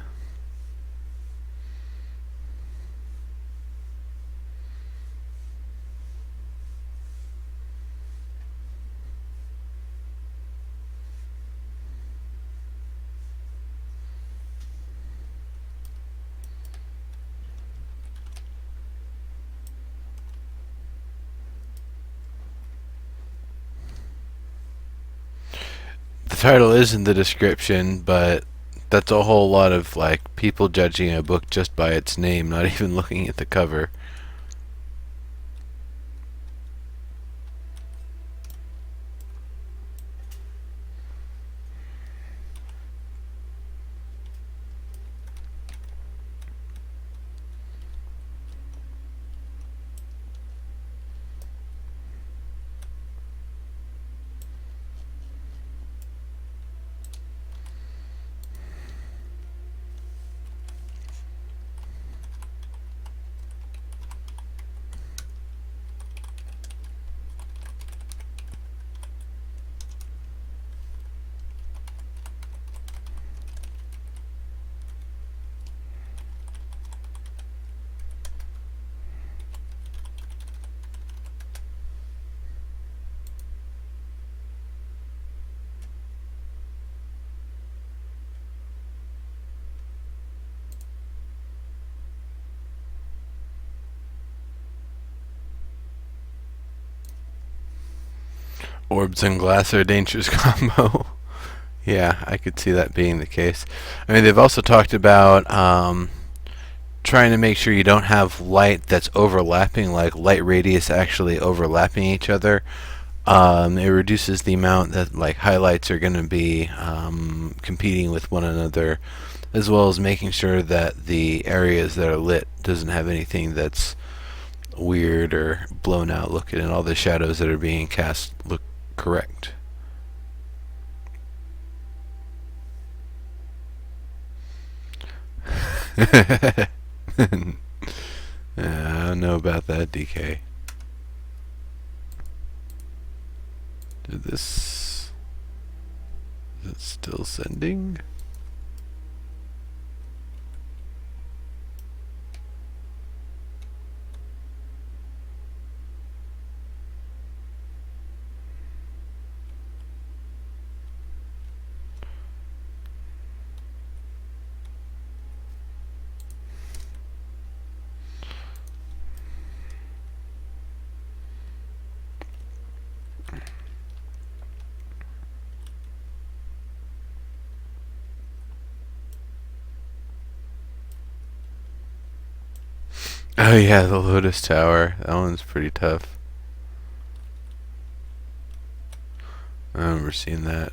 The title is in the description, but that's a whole lot of like people judging a book just by its name, not even looking at the cover. Orbs and glass are a dangerous combo. Yeah, I could see that being the case. I mean, they've also talked about trying to make sure you don't have light that's overlapping, like light radius actually overlapping each other. It reduces the amount that like highlights are going to be competing with one another, as well as making sure that the areas that are lit doesn't have anything that's weird or blown out looking, and all the shadows that are being cast look correct. I don't know about that, DK. Did this... Is it still sending? Oh yeah, the Lotus Tower. That one's pretty tough. I remember seeing that.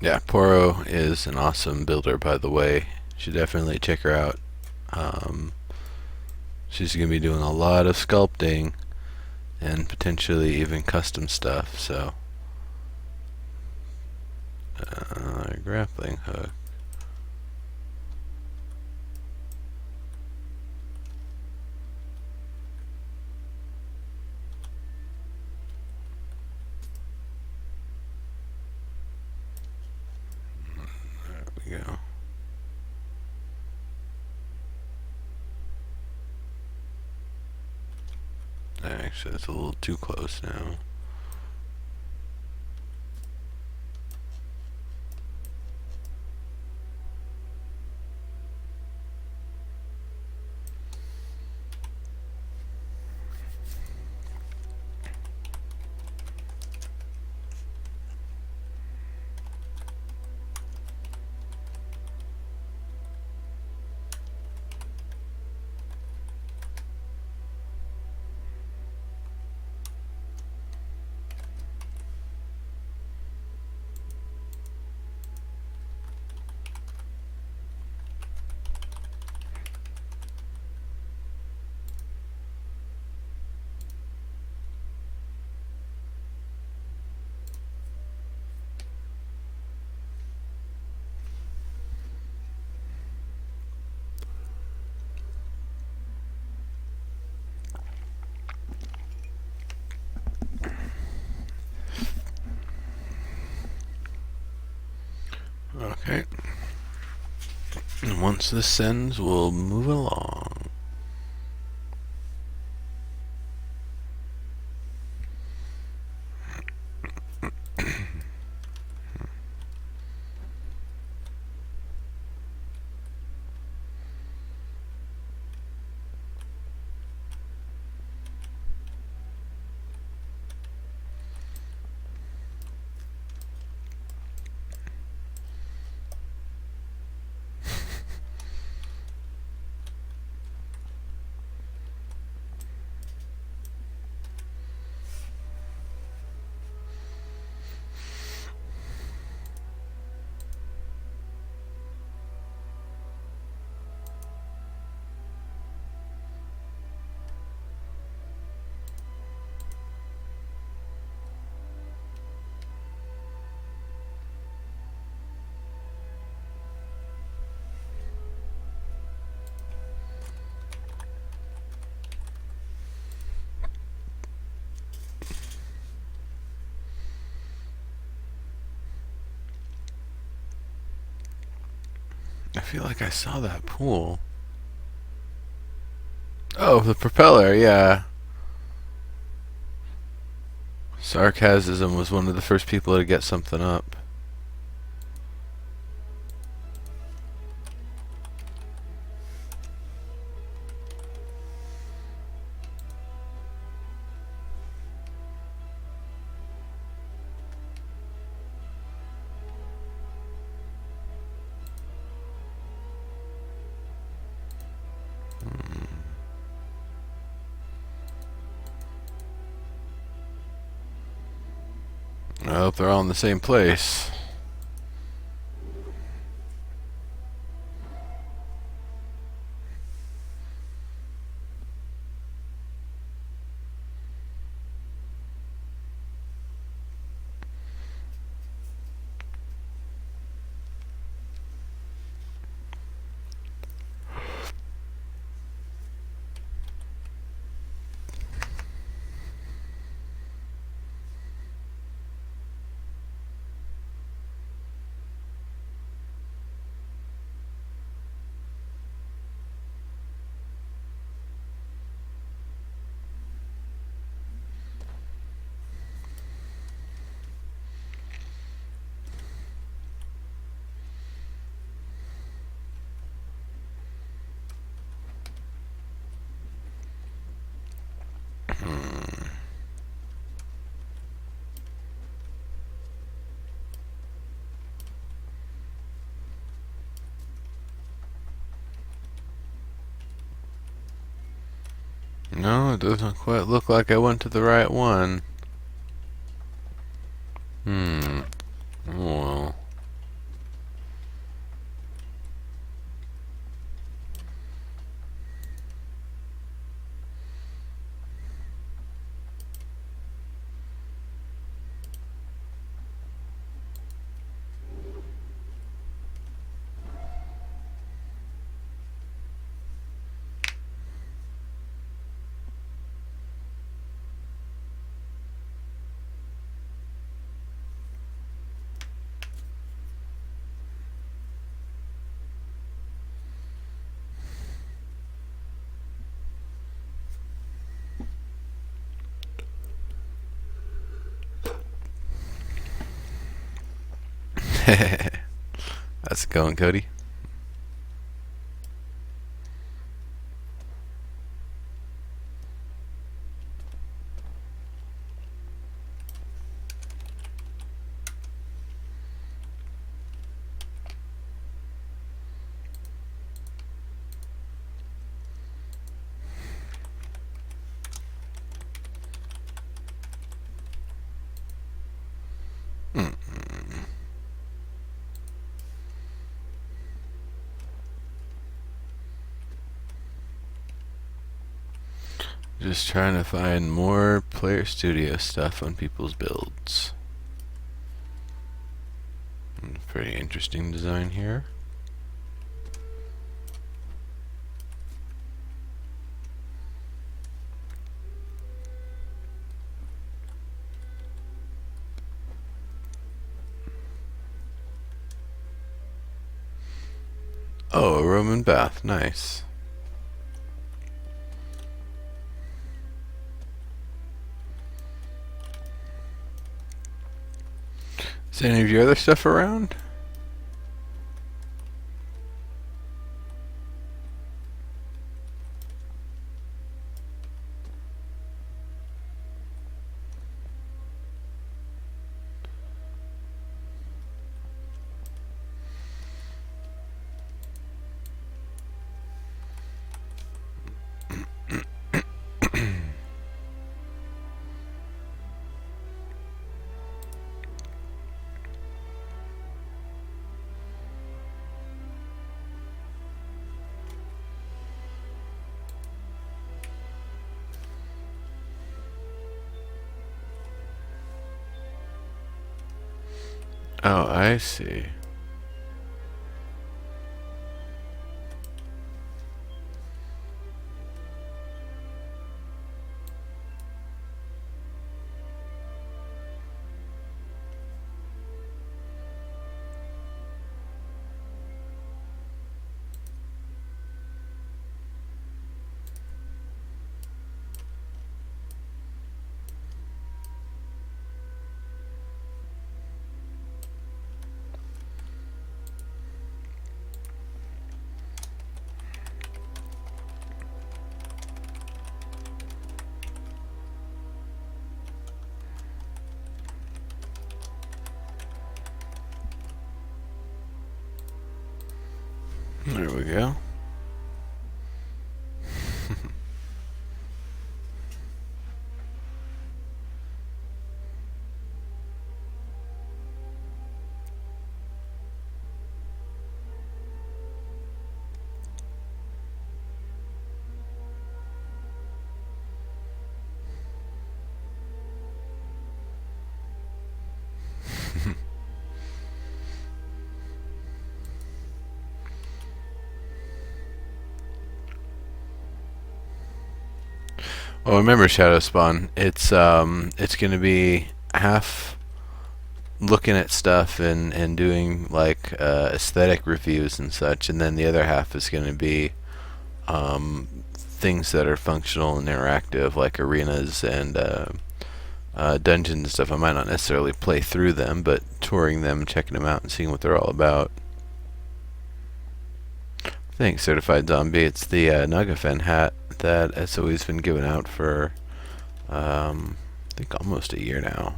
Yeah, Poro is an awesome builder, by the way. You should definitely check her out. Um, she's going to be doing a lot of sculpting and potentially even custom stuff. So, grappling hook. There we go. Actually, that's a little too close now. Okay. And once this sends, we'll move along. I feel like I saw that pool. Oh, the propeller, yeah. Sarcasm was one of the first people to get something up. I hope they're all in the same place. No, it doesn't quite look like I went to the right one. Oh well. How's it going, Cody? Just trying to find more Player Studio stuff on people's builds. Pretty interesting design here. Oh, a Roman bath. Nice. Is any of your other stuff around? Oh, I see. There we go. Well, remember Shadow Spawn. It's gonna be half looking at stuff and doing like aesthetic reviews and such, and then the other half is gonna be things that are functional and interactive, like arenas and dungeons and stuff. I might not necessarily play through them, but touring them, checking them out, and seeing what they're all about. Thanks, Certified Zombie. It's the Nagafen hat that has always been given out for, I think, almost a year now.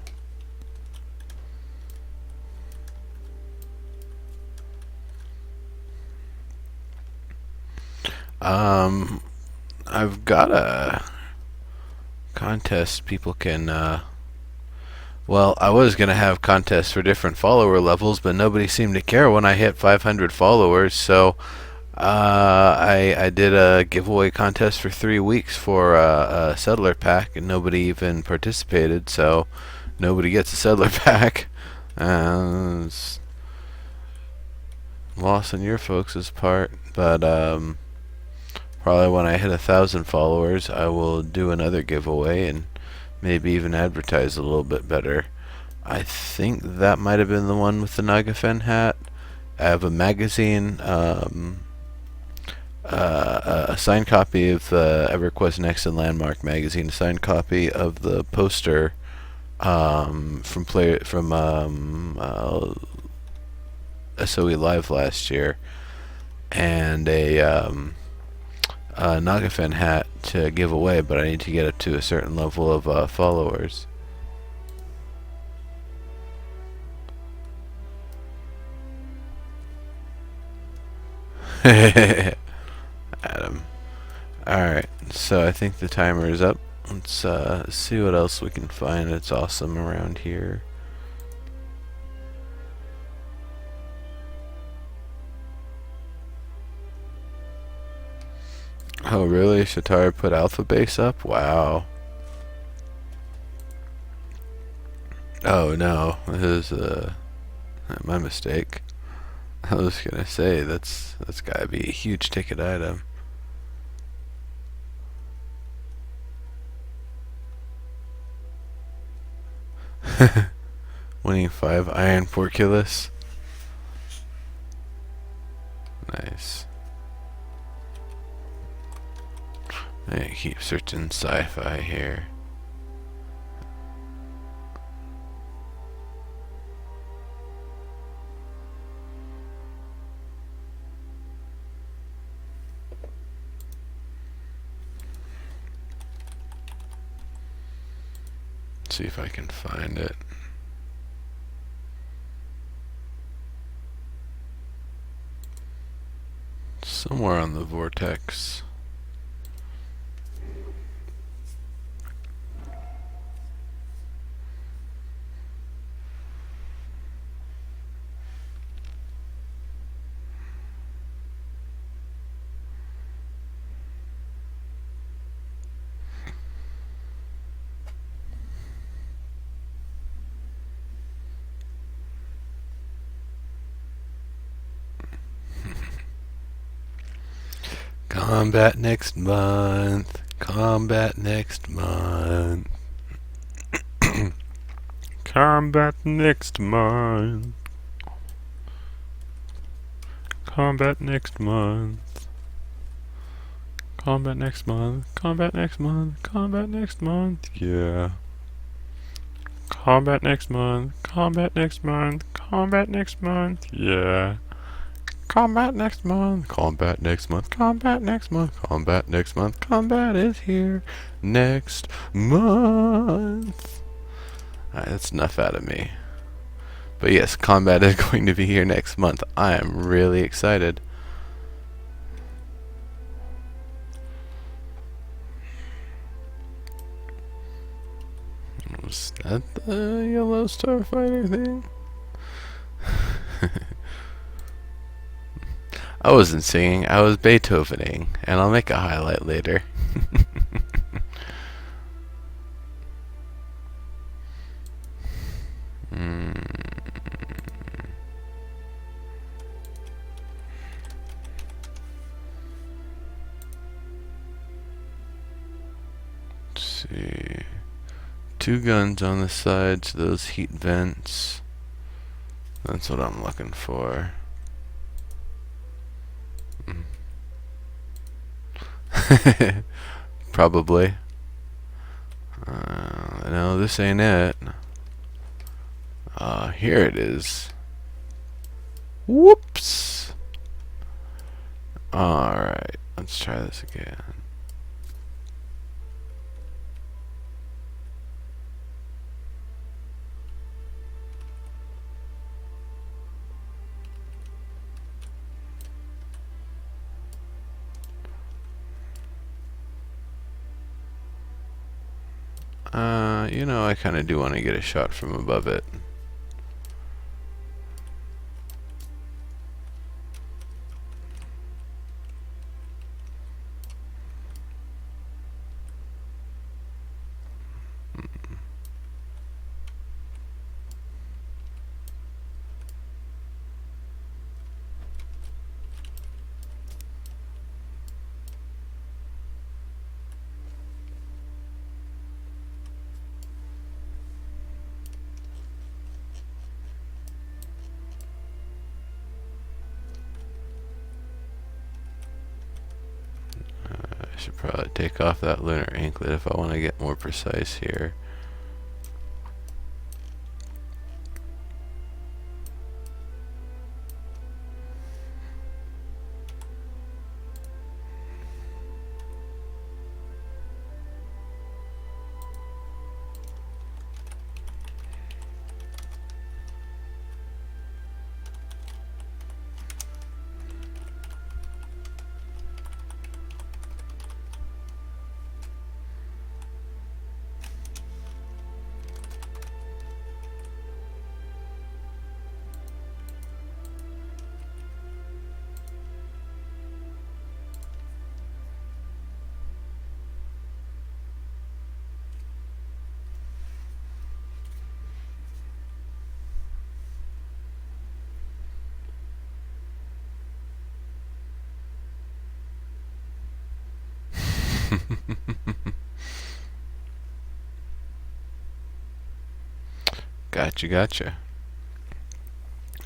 I've got a contest people can, well, I was going to have contests for different follower levels, but nobody seemed to care when I hit 500 followers, so I did a giveaway contest for 3 weeks for a settler pack, and nobody even participated, so nobody gets a settler pack. It's loss on your folks' part, but probably when I hit 1,000 followers, I will do another giveaway and maybe even advertise a little bit better. I think that might have been the one with the Nagafen hat. I have a magazine, a signed copy of the EverQuest Next and Landmark magazine, a signed copy of the poster from SOE Live last year, and a Nagafan hat to give away, but I need to get up to a certain level of followers. Adam. Alright, so I think the timer is up. Let's see what else we can find that's awesome around here. Oh really? Shatara put Alpha Base up? Wow. Oh no, this is my mistake. I was gonna say that's gotta be a huge ticket item. Winning 5 Iron Porculus. Nice. I keep searching sci-fi here. See if I can find it. Somewhere on the vortex. Combat next month. Combat next month. Combat next month. Combat next month. Combat next month. Combat next month. Combat next month. Yeah. Combat next month. Combat next month. Combat next month. Yeah. Combat next month. Combat next month. Combat next month. Combat next month. Combat is here next month. Alright, that's enough out of me. But yes, combat is going to be here next month. I am really excited. Was that the yellow starfighter thing? I wasn't singing, I was Beethovening, and I'll make a highlight later. Let's see. 2 guns on the sides, those heat vents. That's what I'm looking for. Probably. No, this ain't it. Here it is. Whoops. Alright, let's try this again. You know, I kind of do want to get a shot from above it. I should probably take off that lunar anklet if I want to get more precise here. Gotcha.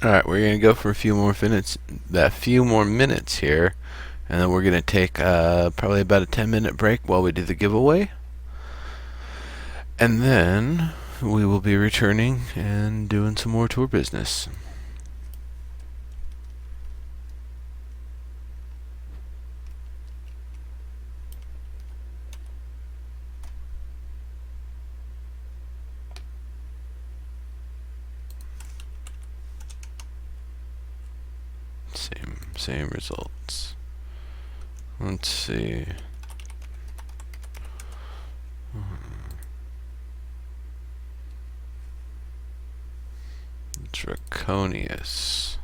Alright, we're gonna go for a few more minutes here, and then we're gonna take probably about a 10-minute break while we do the giveaway. And then we will be returning and doing some more tour business. Same results. Let's see. Draconius.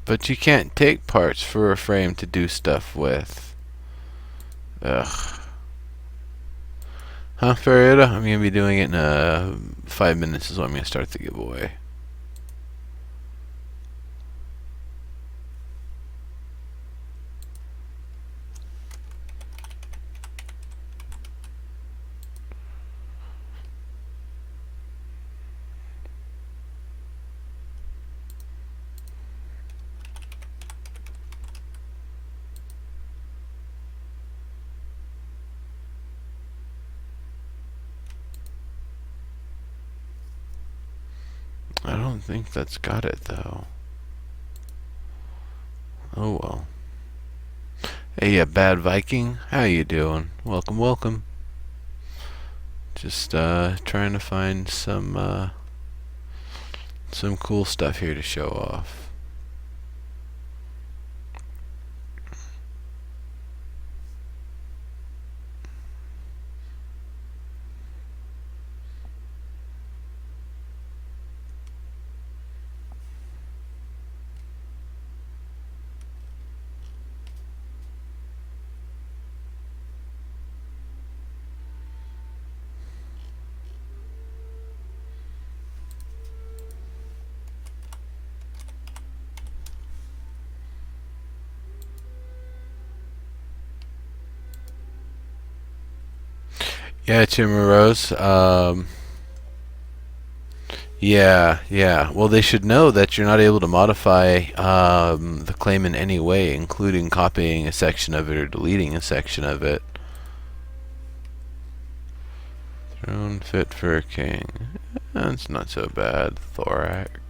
But you can't take parts for a frame to do stuff with. Ugh. Huh, Farida? I'm going to be doing it in 5 minutes is when I'm going to start the giveaway. I don't think that's got it, though. Oh, well. Hey, Bad Viking. How you doing? Welcome. Just trying to find some cool stuff here to show off. Yeah, Chimarose. Yeah. Well, they should know that you're not able to modify the claim in any way, including copying a section of it or deleting a section of it. Throne fit for a king. That's not so bad. Thorac.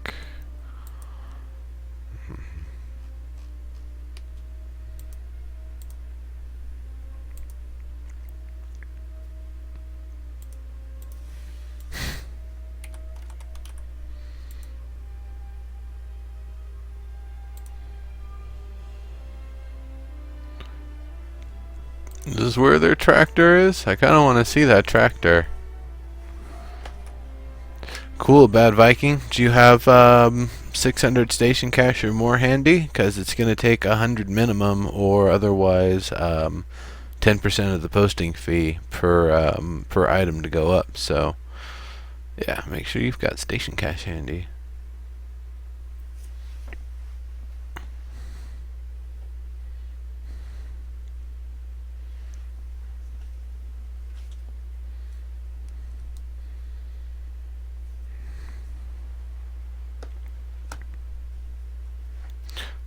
This is where their tractor is? I kind of want to see that tractor. Cool, Bad Viking. Do you have 600 station cash or more handy? Because it's going to take 100 minimum, or otherwise 10% of the posting fee per item to go up. So, yeah, make sure you've got station cash handy.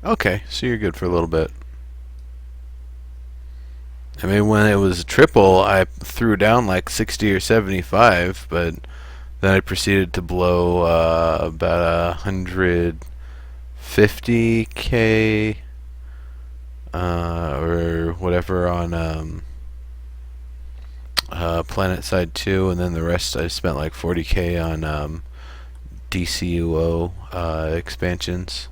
Okay, so you're good for a little bit. I mean, when it was triple, I threw down like 60 or 75, but then I proceeded to blow about 150K or whatever on Planet Side 2, and then the rest I spent like 40K on DCUO expansions.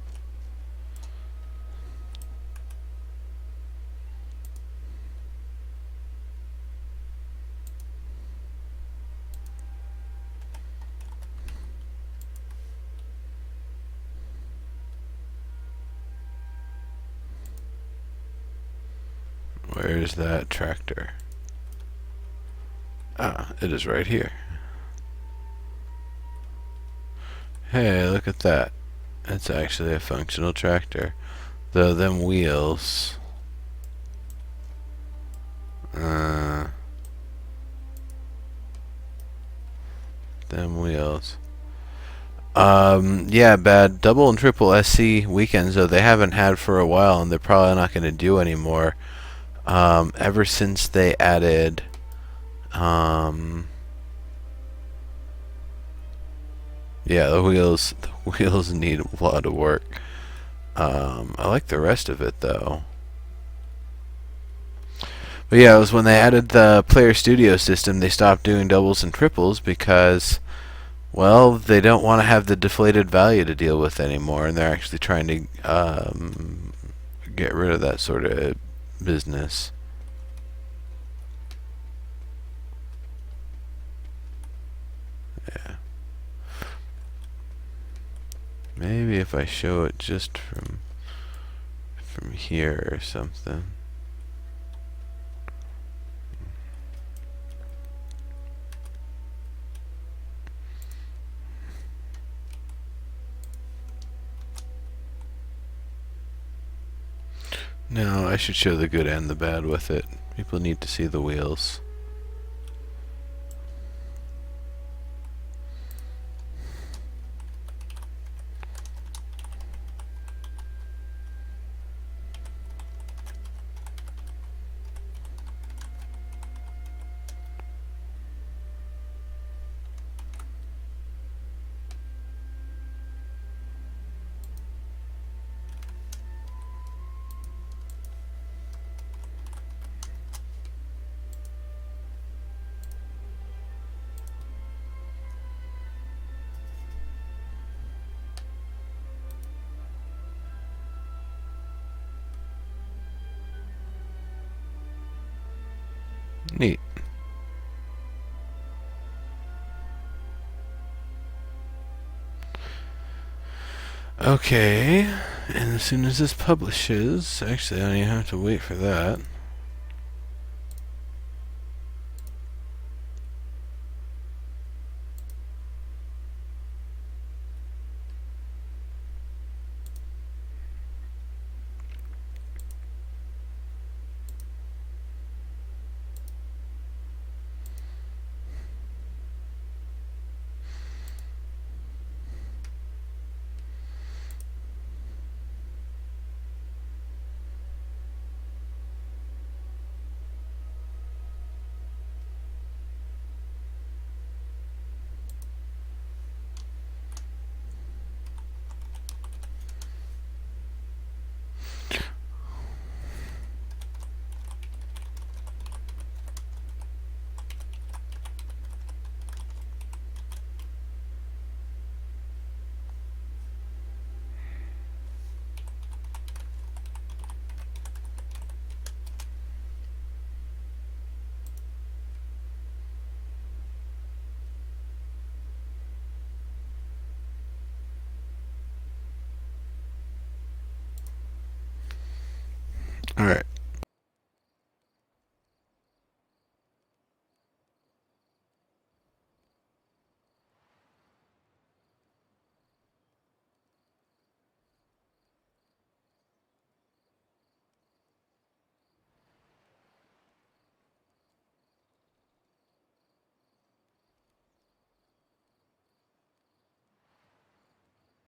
Where's that tractor? Ah, it is right here. Hey, look at that. It's actually a functional tractor. Though them wheels... them wheels. Yeah, bad. Double and triple SC weekends, though, they haven't had for a while, and they're probably not going to do anymore. Ever since they added, yeah, the wheels need a lot of work. I like the rest of it, though. But yeah, it was when they added the player studio system, they stopped doing doubles and triples because, well, they don't want to have the deflated value to deal with anymore, and they're actually trying to get rid of that sort of business. Yeah. Maybe if I show it just from here or something. No, I should show the good and the bad with it. People need to see the wheels. Neat. Okay, and as soon as this publishes, actually I don't even have to wait for that.